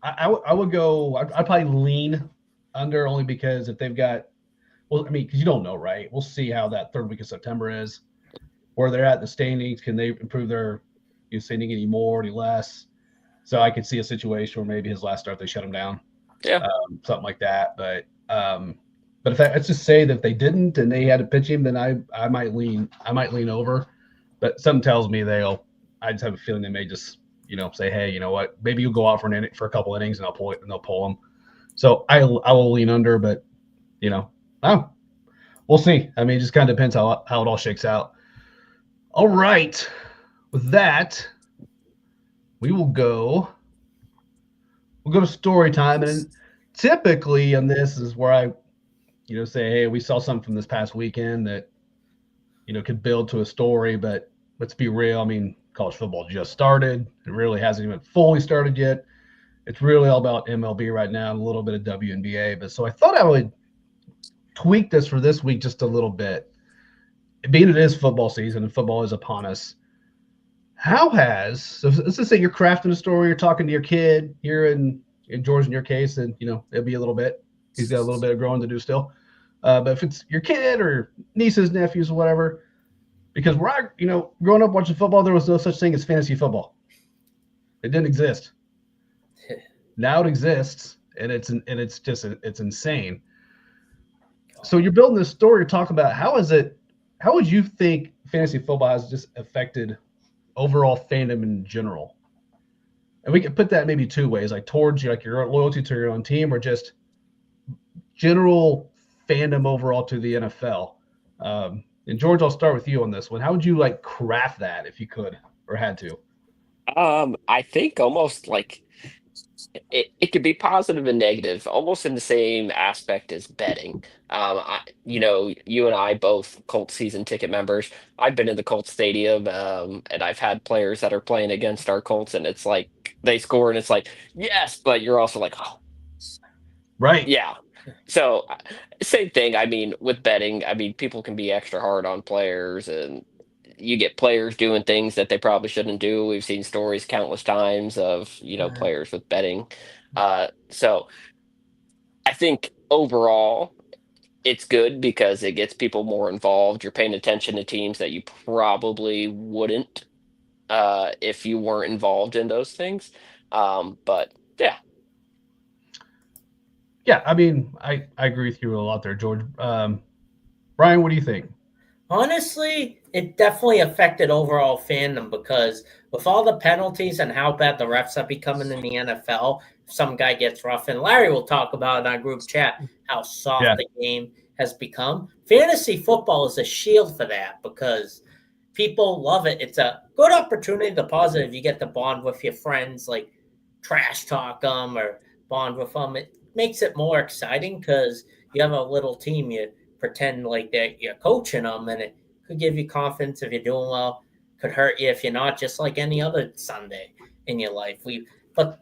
I would go. I'd probably lean under only because if they've got, because you don't know, right? We'll see how that third week of September is. Where they're at in the standings, can they improve their standing any more, any less? So I could see a situation where maybe his last start they shut him down, something like that. But if let's just say that if they didn't and they had to pitch him, then I might lean over. But something tells me I just have a feeling they may just say, hey, you know what, maybe you'll go out for a couple innings and I'll pull it and they'll pull him. So I will lean under, but we'll see. I mean, it just kind of depends how it all shakes out. All right. With that, we'll go to story time. And typically on this is where I, say, hey, we saw something from this past weekend that, could build to a story. But let's be real. I mean, college football just started. It really hasn't even fully started yet. It's really all about MLB right now and a little bit of WNBA. But so I thought I would tweak this for this week just a little bit. Being it is football season and football is upon us, so let's just say you're crafting a story, you're talking to your kid here in George in your case, and it'll be a little bit. He's got a little bit of growing to do still. But if it's your kid or nieces, nephews, or whatever, because growing up watching football, there was no such thing as fantasy football. It didn't exist. Now it exists, and it's just it's insane. So you're building this story. You're talking about how would you think fantasy football has just affected overall fandom in general? And we could put that maybe two ways, like towards like your loyalty to your own team, or just general fandom overall to the NFL. And George, I'll start with you on this one. How would you like craft that if you could or had to? I think almost like it could be positive and negative, almost in the same aspect as betting. You and I both Colts season ticket members. I've been in the Colts stadium, and I've had players that are playing against our Colts, and it's like they score, and it's like yes, but you're also like, oh, Right. yeah. So same thing. I mean, with betting, I mean, people can be extra hard on players, and you get players doing things that they probably shouldn't do. We've seen stories countless times of players with betting. So I think overall it's good because it gets people more involved. You're paying attention to teams that you probably wouldn't if you weren't involved in those things. But yeah. Yeah, I mean, I agree with you a lot there, George. Brian, what do you think? Honestly, it definitely affected overall fandom because with all the penalties and how bad the refs are becoming in the NFL, if some guy gets rough, and Larry will talk about in our group chat how soft the game has become. Fantasy football is a shield for that because people love it. It's a good opportunity to positive. You get to bond with your friends, like trash talk them or bond with them. It makes it more exciting because you have a little team. You pretend like that you're coaching them, and it could give you confidence if you're doing well. Could hurt you if you're not, just like any other Sunday in your life. But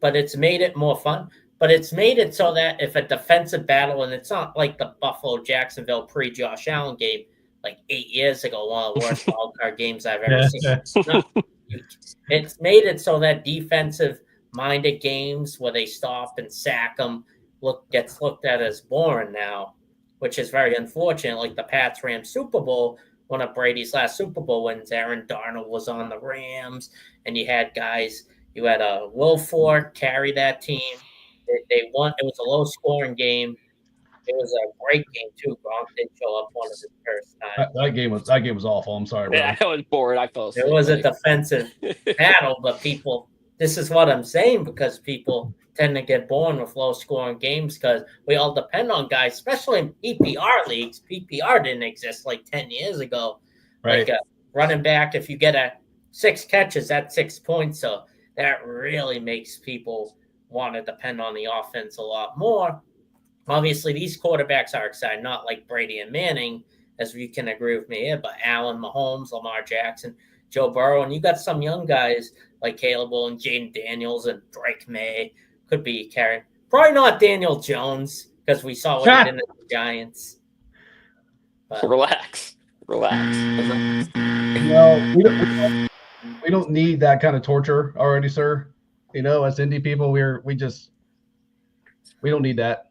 it's made it more fun. But it's made it so that if a defensive battle, and it's not like the Buffalo Jacksonville pre Josh Allen game like 8 years ago, one of the worst wild card games I've ever seen. No, it's made it so that defensive minded games where they stop and sack them gets looked at as boring now, which is very unfortunate. Like the Pats Rams Super Bowl, one of Brady's last Super Bowl wins, Aaron Darnold was on the Rams, and you had a Will Ford carry that team. They won. It was a low scoring game. It was a great game too. Gronk didn't show up one of his first times. That game was awful. I'm sorry, brother. Yeah, I was bored. I fell asleep. It was a defensive battle, but this is what I'm saying, because people tend to get born with low scoring games because we all depend on guys, especially in PPR leagues. PPR didn't exist like 10 years ago. Right. Like running back, if you get 6 catches, that's 6 points. So that really makes people want to depend on the offense a lot more. Obviously, these quarterbacks are exciting, not like Brady and Manning, as you can agree with me here, but Allen, Mahomes, Lamar Jackson, Joe Burrow, and you got some young guys like Caleb and Jaden Daniels and Drake May could be carrying. Probably not Daniel Jones, because we saw what he did in the Giants. But, relax. No, we don't need that kind of torture already, sir. As indie people, we don't need that.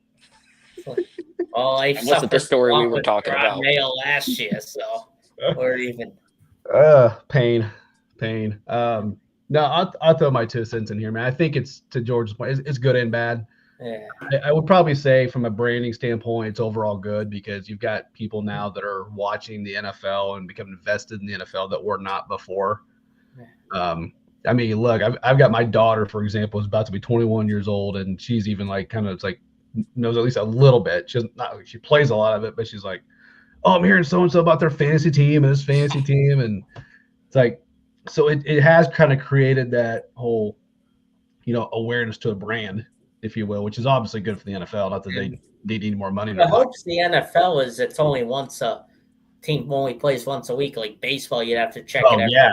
Well, I wasn't the story we were talking about. Mayo last year, so or even pain. No, I'll throw my 2 cents in here, man. I think it's, to George's point, it's good and bad. Yeah. I would probably say from a branding standpoint, it's overall good because you've got people now that are watching the NFL and becoming invested in the NFL that were not before. I mean, look, I've got my daughter, for example, is about to be 21 years old, and she's even like kind of it's like knows at least a little bit. She plays a lot of it, but she's like, oh, I'm hearing so and so about their fantasy team and this fantasy team, and it's like, so it has kind of created that whole, awareness to a brand, if you will, which is obviously good for the NFL. Not that they need any more money. The hopes the NFL is it's only once a team only plays once a week. Like baseball, you'd have to check it every day.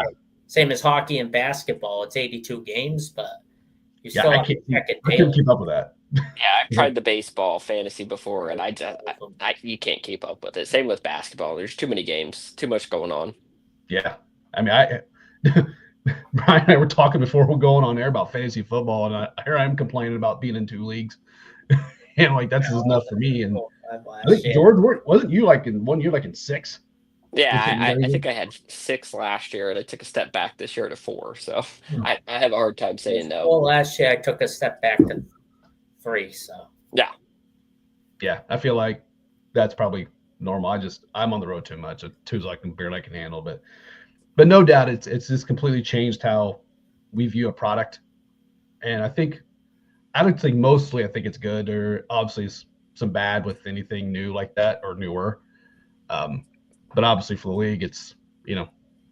Same as hockey and basketball. It's 82 games, but you still have to check it daily. I can't keep up with that. Yeah, I've tried the baseball fantasy before, and you can't keep up with it. Same with basketball. There's too many games, too much going on. Yeah, I mean, Brian and I were talking before we're going on air about fantasy football, and here I am complaining about being in 2 leagues, and like that's enough for me. And I think George, wasn't you like in 1 year like in 6? Yeah, I think I had 6 last year, and I took a step back this year to 4. So I have a hard time saying no. Well, last year I took a step back to 3. So Yeah. Yeah, I feel like that's probably normal. I'm on the road too much. 2's like barely I can handle, but no doubt it's just completely changed how we view a product. And I don't think mostly I think it's good. Or obviously some bad with anything new like that or newer. But obviously for the league, it's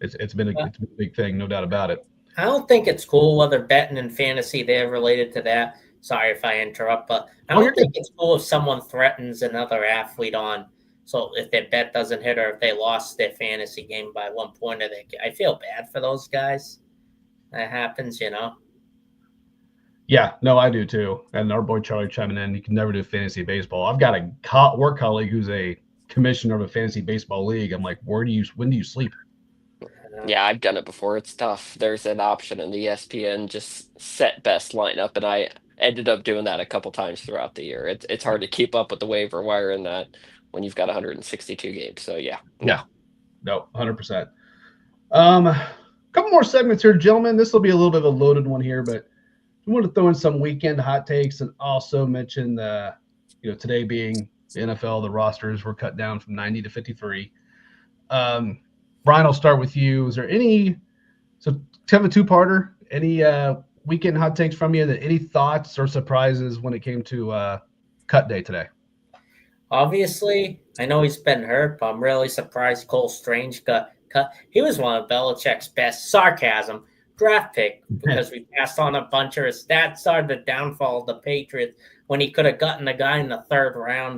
it's been a big thing, no doubt about it. I don't think it's cool whether betting and fantasy they're related to that. Sorry if I interrupt, but I You're don't think good. it's cool if someone threatens another athlete on. So if their bet doesn't hit or if they lost their fantasy game by 1 point, I feel bad for those guys. That happens, you know. Yeah, no, I do too. And our boy Charlie chiming in, he can never do fantasy baseball. I've got a work colleague who's a commissioner of a fantasy baseball league. I'm like, when do you sleep? Yeah, I've done it before. It's tough. There's an option in the ESPN just set best lineup, and I ended up doing that a couple times throughout the year. It's hard to keep up with the waiver wire in that when you've got 162 games. So yeah, no. No, 100%. A couple more segments here, gentlemen. This will be a little bit of a loaded one here, but we want to throw in some weekend hot takes and also mention today being the NFL, the rosters were cut down from 90 to 53. Brian, I'll start with you. Is there so have a two-parter, any weekend hot takes from you, any thoughts or surprises when it came to cut day today? Obviously, I know he's been hurt, but I'm really surprised Cole Strange got cut. He was one of Belichick's best draft pick because we passed on a bunch of his stats. Started the downfall of the Patriots when he could have gotten a guy in the 3rd round.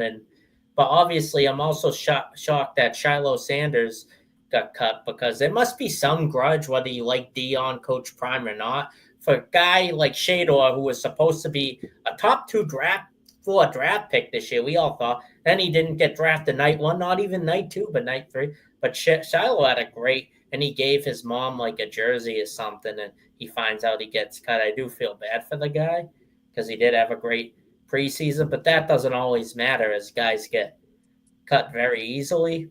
But obviously, I'm also shocked that Shiloh Sanders got cut because there must be some grudge, whether you like Dion, Coach Prime, or not, for a guy like Shador, who was supposed to be a top 4 draft pick this year. We all thought. Then he didn't get drafted night 1, not even night 2, but night 3. But Shiloh had a great, and he gave his mom like a jersey or something, and he finds out he gets cut. I do feel bad for the guy because he did have a great preseason, but that doesn't always matter as guys get cut very easily.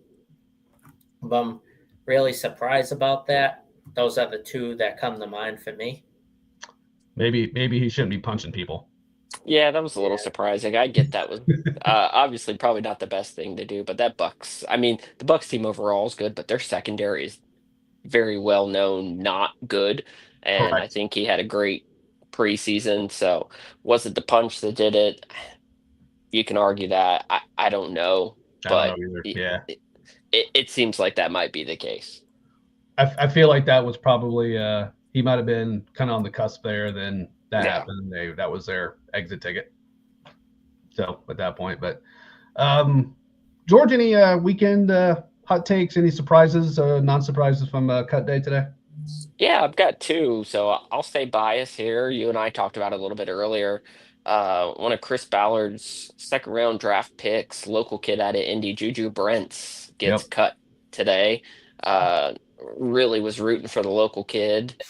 But I'm really surprised about that. Those are the 2 that come to mind for me. Maybe he shouldn't be punching people. Yeah, that was a little surprising. I get that was obviously probably not the best thing to do, but the Bucks team overall is good, but their secondary is very well known, not good. And I Correct. think he had a great preseason. So was it the punch that did it? You can argue that. I don't know, I don't but know either. Yeah. It seems like that might be the case. I feel like that was probably he might have been kind of on the cusp there. Then that happened. That was their exit ticket. So at that point, but George, any weekend hot takes? Any surprises? Non-surprises from cut day today? Yeah, I've got 2, so I'll stay biased here. You and I talked about it a little bit earlier. One of Chris Ballard's 2nd round draft picks, local kid out of Indy, Juju Brents, gets Yep. cut today. Really was rooting for the local kid.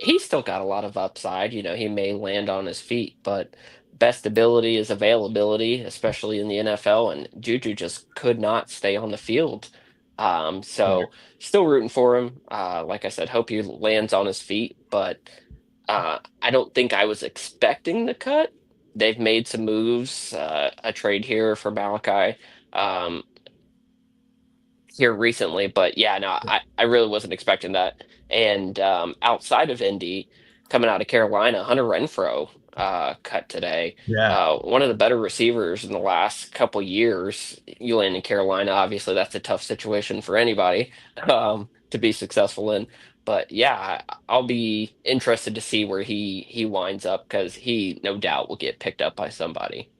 He's still got a lot of upside. He may land on his feet, but best ability is availability, especially in the NFL. And Juju just could not stay on the field. So still rooting for him. Like I said, hope he lands on his feet, but I don't think I was expecting the cut. They've made some moves, a trade here for Malachi. Here recently, but yeah, no, I really wasn't expecting that. And outside of Indy, coming out of Carolina, Hunter Renfro cut today. Yeah. One of the better receivers in the last couple years. You land in Carolina, obviously that's a tough situation for anybody to be successful in. But yeah, I'll be interested to see where he winds up because he no doubt will get picked up by somebody.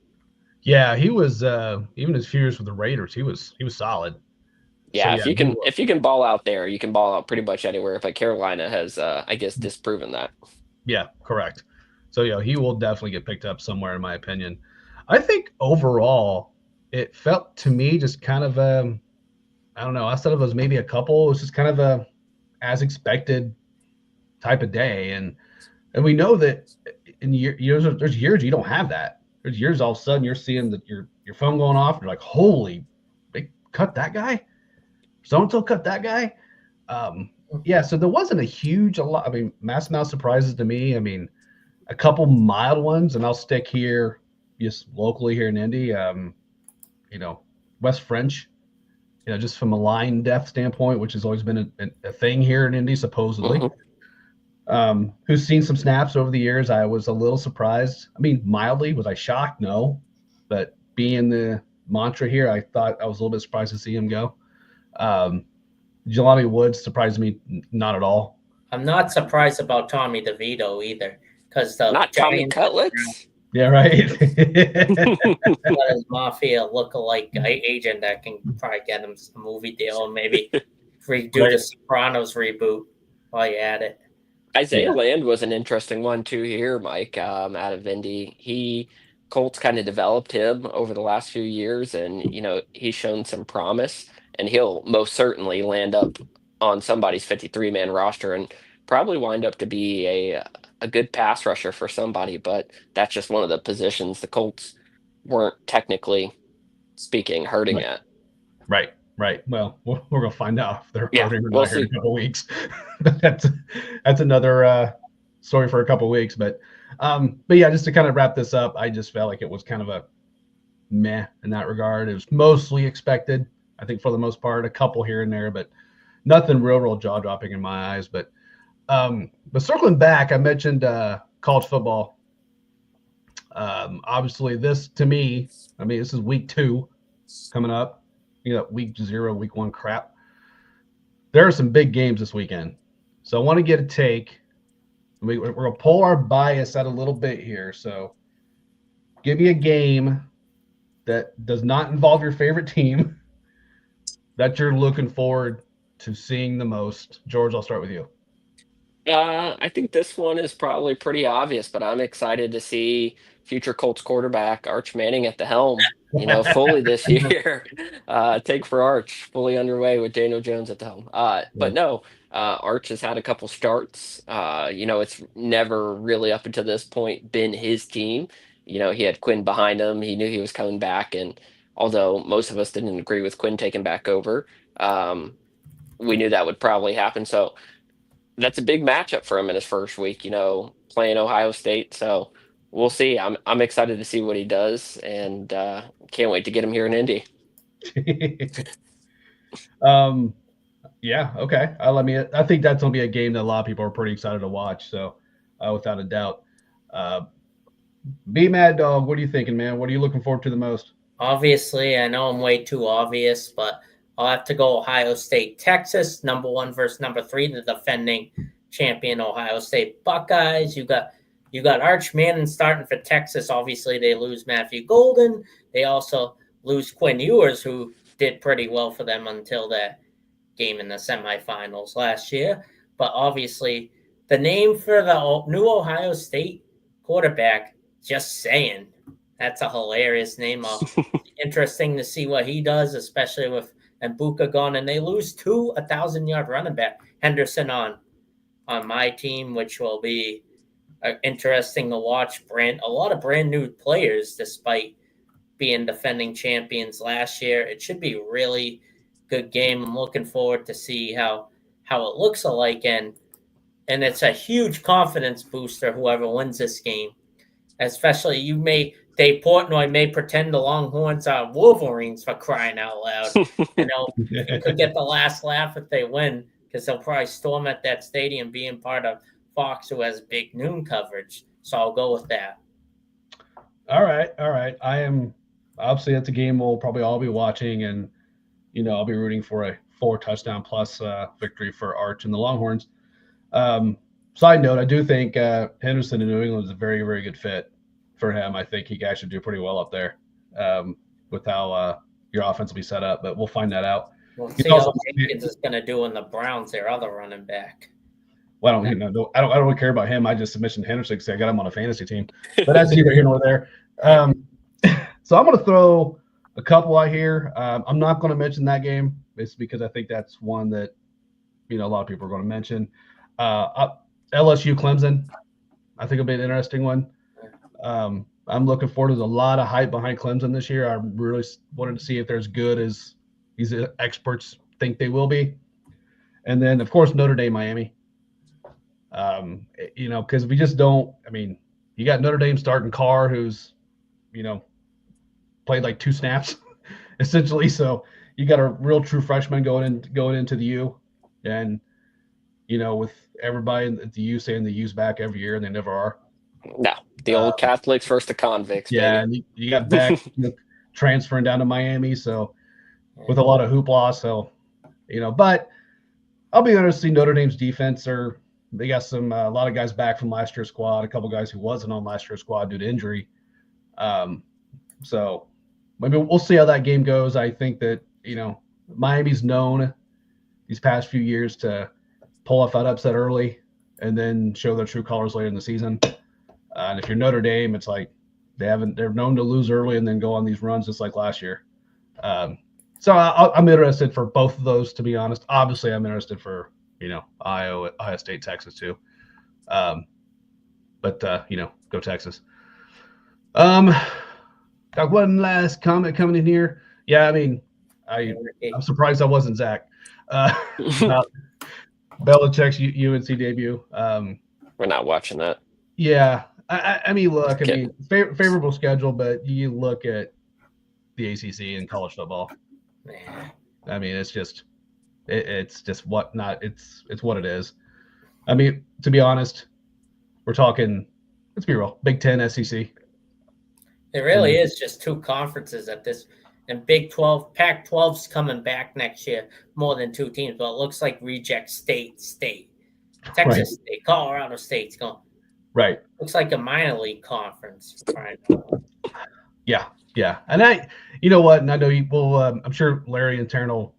Yeah, he was even his few years with the Raiders, he was solid. Yeah, So, if you can ball out there, you can ball out pretty much anywhere. But Carolina has, I guess, disproven that. Yeah, correct. So he will definitely get picked up somewhere, in my opinion. I think overall, it felt to me just kind of I don't know. Outside of it was maybe a couple, it was just kind of a as expected type of day, and we know that in years there's years you don't have that. There's years all of a sudden you're seeing that your phone going off, and you're like, holy, they cut that guy. So-and-so cut that guy. Yeah, so there wasn't a lot. I mean, mass amount of surprises to me. I mean, a couple mild ones, and I'll stick here just locally here in Indy. West French, just from a line depth standpoint, which has always been a thing here in Indy, supposedly. Who's seen some snaps over the years. I was a little surprised. I mean, mildly. Was I shocked? No. But being the mantra here, I thought I was a little bit surprised to see him go. Jelani Woods surprised me not at all. I'm not surprised about Tommy DeVito either, because the Not Tommy Cutlets. Yeah, right. his mafia lookalike agent that can probably get him a movie deal and maybe redo the Sopranos reboot while you're at it. Isaiah Land was an interesting one too here, Mike, out of Indy. Colts kind of developed him over the last few years, and he's shown some promise, and he'll most certainly land up on somebody's 53-man roster and probably wind up to be a good pass rusher for somebody. But that's just one of the positions the Colts weren't technically speaking hurting at. Right. Well, we're going to find out if they're hurting or we'll not here in a couple of weeks. that's another story for a couple of weeks. But yeah, just to kind of wrap this up, I just felt like it was kind of a meh in that regard. It was mostly expected, I think, for the most part. A couple here and there, but nothing real jaw dropping in my eyes. But circling back, I mentioned college football. Obviously, this to me, this is week 2 coming up. Week 0, week 1 crap. There are some big games this weekend. So I want to get a take. We're going to pull our bias out a little bit here. So give me a game that does not involve your favorite team that you're looking forward to seeing the most. George, I'll start with you. I think this one is probably pretty obvious, but I'm excited to see future Colts quarterback Arch Manning at the helm, fully this year. Take for Arch, fully underway with Daniel Jones at the helm. But no, Arch has had a couple starts. It's never really up until this point been his team. He had Quinn behind him. He knew he was coming back, and although most of us didn't agree with Quinn taking back over, we knew that would probably happen. So that's a big matchup for him in his first week, playing Ohio State. So we'll see. I'm excited to see what he does, and can't wait to get him here in Indy. Yeah. Okay. I think that's going to be a game that a lot of people are pretty excited to watch. So without a doubt. B Mad Dog, what are you thinking, man? What are you looking forward to the most? Obviously, I know I'm way too obvious, but I'll have to go Ohio State, Texas, number 1 versus number 3, the defending champion Ohio State Buckeyes. You got Arch Manning starting for Texas. Obviously, they lose Matthew Golden. They also lose Quinn Ewers, who did pretty well for them until that game in the semifinals last year. But obviously, the name for the new Ohio State quarterback, just saying, that's a hilarious name. Interesting to see what he does, especially with Mbuka gone, and they lose 2 1,000-yard running back Henderson on my team, which will be interesting to watch. A lot of brand new players, despite being defending champions last year. It should be a really good game. I'm looking forward to see how it looks like, and it's a huge confidence booster. Whoever wins this game, especially Dave Portnoy may pretend the Longhorns are Wolverines, for crying out loud. You could get the last laugh if they win, because they'll probably storm at that stadium being part of Fox, who has big noon coverage. So I'll go with that. All right. Obviously, that's a game we'll probably all be watching, and, I'll be rooting for a 4-touchdown plus victory for Arch and the Longhorns. Side note, I do think Henderson in New England is a very, very good fit for him. I think he actually do pretty well up there with how your offense will be set up, but we'll find that out. We'll see how Jenkins is going to do in the Browns, their other running back. Well, I don't really care about him. I just mentioned Henderson because I got him on a fantasy team, but that's neither here nor there. So I'm going to throw a couple out here. I'm not going to mention that game. It's because I think that's one that a lot of people are going to mention. LSU Clemson, I think it'll be an interesting one. I'm looking forward to a lot of hype behind Clemson this year. I really wanted to see if they're as good as these experts think they will be. And then, of course, Notre Dame, Miami. Because we just don't. you got Notre Dame starting Carr, who's, played like 2 snaps essentially. So you got a real true freshman going into the U, and with everybody at the U saying the U's back every year, and they never are. No, the old Catholics versus the convicts, Yeah, baby. and you got Beck transferring down to Miami, so with a lot of hoopla. So, but I'll be interested to see Notre Dame's defense. They got a lot of guys back from last year's squad, a couple guys who wasn't on last year's squad due to injury. So maybe we'll see how that game goes. I think that, Miami's known these past few years to pull off that upset early and then show their true colors later in the season. And if you're Notre Dame, it's like they're known to lose early and then go on these runs just like last year. So I'm interested for both of those, to be honest. Obviously, I'm interested for, Ohio State, Texas too. But go Texas. Got one last comment coming in here. Yeah, I mean, I'm surprised that wasn't Zach. Belichick's UNC debut. We're not watching that. Yeah, I mean, look, favorable schedule, but you look at the ACC and college football. I mean, it's just what not. It's what it is. I mean, to be honest, we're talking. Let's be real. Big Ten, SEC. It really is just 2 conferences at this. And Big 12, Pac-12's coming back next year, more than 2 teams. But it looks like reject state. Texas State, Colorado State's going. Right. Looks like a minor league conference. Yeah. And you know what? And I know you will. I'm sure Larry and Taryn will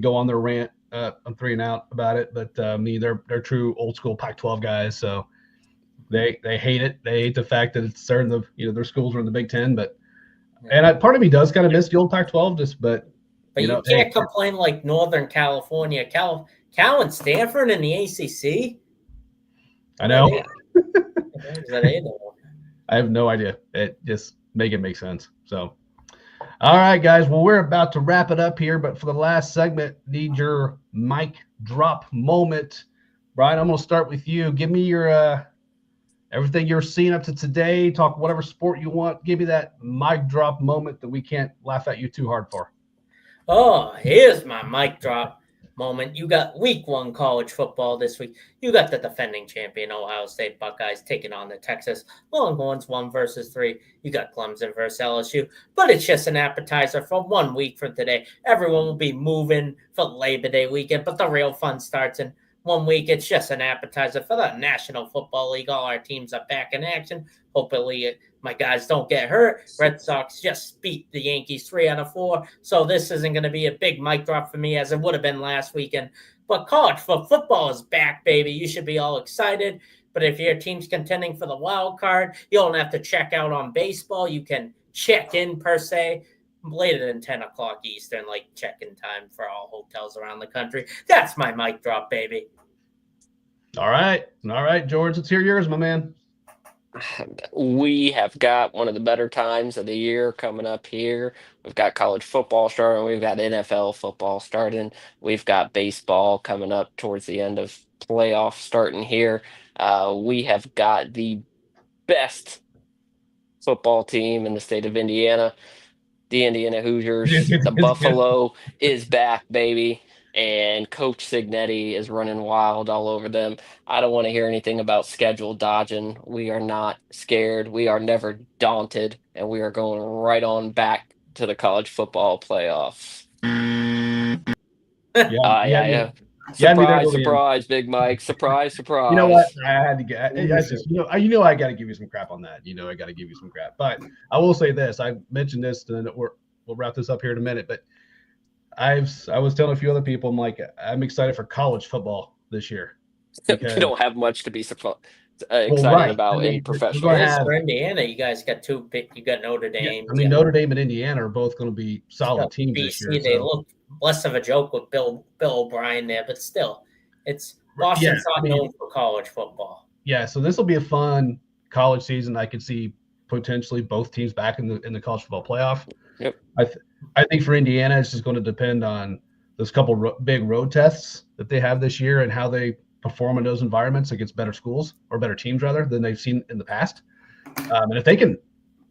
go on their rant on 3 and Out about it. But they're true old school Pac-12 guys, so they hate it. They hate the fact that it's certain their schools are in the Big Ten. But part of me does kind of miss the old Pac-12, but you can't complain like Northern California, Cal and Stanford in the ACC. I know. I have no idea. It just make sense. So, all right, guys. Well, we're about to wrap it up here, but for the last segment, need your mic drop moment. Brian, I'm going to start with you. Give me your everything you're seeing up to today. Talk whatever sport you want. Give me that mic drop moment that we can't laugh at you too hard for. Oh, here's my mic drop moment. You got week 1 college football this week. You got the defending champion Ohio State Buckeyes taking on the Texas Longhorns 1 versus 3. You got Clemson versus LSU. But it's just an appetizer for 1 week from today. Everyone will be moving for Labor Day weekend, but the real fun starts in 1 week. It's just an appetizer for the National Football League. All our teams are back in action. Hopefully my guys don't get hurt. Red Sox just beat the Yankees 3 out of 4. So this isn't going to be a big mic drop for me as it would have been last weekend. But college football is back, baby. You should be all excited. But if your team's contending for the wild card, you don't have to check out on baseball. You can check in per se. Later than 10 o'clock Eastern, like check-in time for all hotels around the country. That's my mic drop, baby. All right, George, let's hear yours, my man. We have got one of the better times of the year coming up here. We've got college football starting. We've got NFL football starting. We've got baseball coming up towards the end of playoffs starting here. We have got the best football team in the state of Indiana. The Indiana Hoosiers. The Buffalo is back, baby. And Coach Signetti is running wild all over them. I don't want to hear anything about schedule dodging. We are not scared. We are never daunted. And we are going right on back to the college football playoffs. Yeah. Surprise, Big Mike. Surprise. You know what? I had to get. That's just I got to give you some crap on that. I got to give you some crap. But I will say this. I mentioned this, and then we'll wrap this up here in a minute. But I was telling a few other people, I'm like, I'm excited for college football this year. You don't have much to be excited about in professional. For Indiana, you guys got 2. You got Notre Dame. Yeah, Notre Dame and Indiana are both going to be solid teams this year. They look less of a joke with Bill O'Brien there, but still, it's Boston's not known for college football. Yeah, so this will be a fun college season. I could see potentially both teams back in the college football playoff. Yep. I think for Indiana, it's just going to depend on those couple big road tests that they have this year and how they perform in those environments against better schools or better teams rather than they've seen in the past. And if they can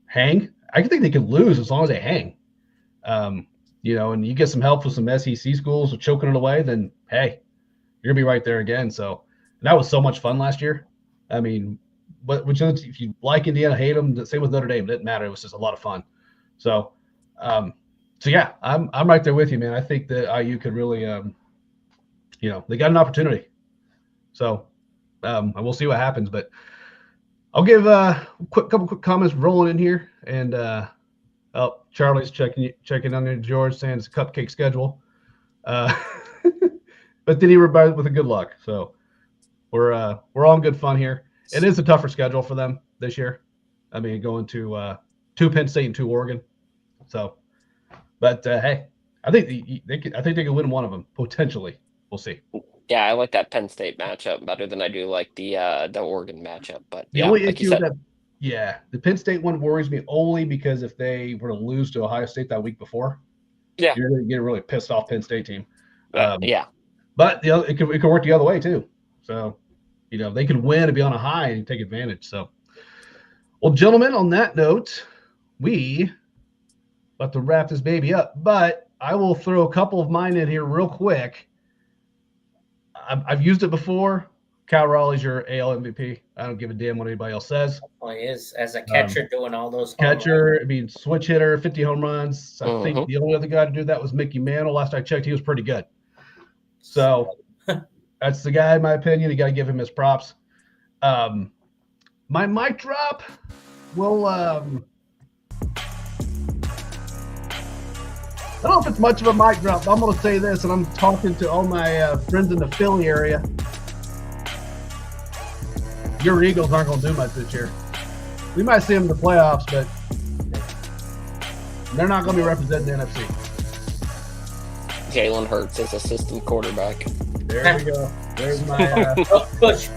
hang, I think they can lose as long as they hang. And you get some help with some SEC schools with choking it away, then hey, you're gonna be right there again. So that was so much fun last year. I mean, if you like Indiana, hate them, the same with Notre Dame, it didn't matter. It was just a lot of fun. So, yeah, I'm right there with you, man. I think that IU could really, they got an opportunity. So, and we'll see what happens. But I'll give a couple quick comments rolling in here, and Charlie's checking on there. George saying it's a cupcake schedule, but then he replied with a good luck. So we're all in good fun here. It is a tougher schedule for them this year. I mean, going to 2 Penn State and 2 Oregon. So, but hey, I think they can win one of them potentially. We'll see. Yeah, I like that Penn State matchup better than I do like the Oregon matchup. But the only issue with that, the Penn State one worries me only because if they were to lose to Ohio State that week before, you're going to get a really pissed off Penn State team. But it could work the other way too. So, they could win and be on a high and take advantage. So, well, gentlemen, on that note, we about to wrap this baby up, but I will throw a couple of mine in here real quick. I've used it before. Cal Raleigh's your AL MVP. I don't give a damn what anybody else says. Well, he is as a catcher doing all those. Catcher, switch hitter, 50 home runs. I think the only other guy to do that was Mickey Mantle. Last I checked, he was pretty good. So that's the guy, in my opinion. You got to give him his props. My mic drop will. I don't know if it's much of a mic drop, but I'm going to say this, and I'm talking to all my friends in the Philly area. Your Eagles aren't going to do much this year. We might see them in the playoffs, but they're not going to be representing the NFC. Jalen Hurts is assistant quarterback. There we go. There's my push.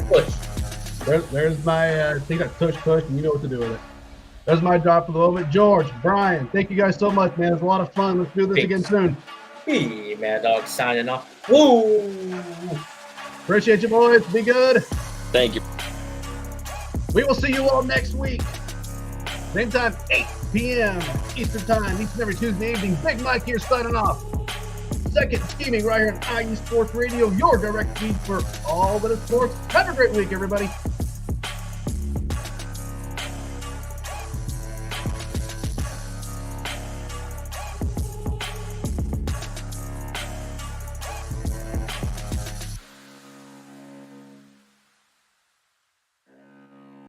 There's my think I push, and you know what to do with it. There's my drop for the moment. George, Brian, thank you guys so much, man. It's a lot of fun. Let's do this again soon. Hey, Mad Dog signing off. Woo! Appreciate you, boys. Be good. Thank you. We will see you all next week. Same time, 8 p.m. Eastern Time, each and every Tuesday evening. Big Mike here signing off. Second Scheming right here on IU Sports Radio, your direct feed for all that is sports. Have a great week, everybody.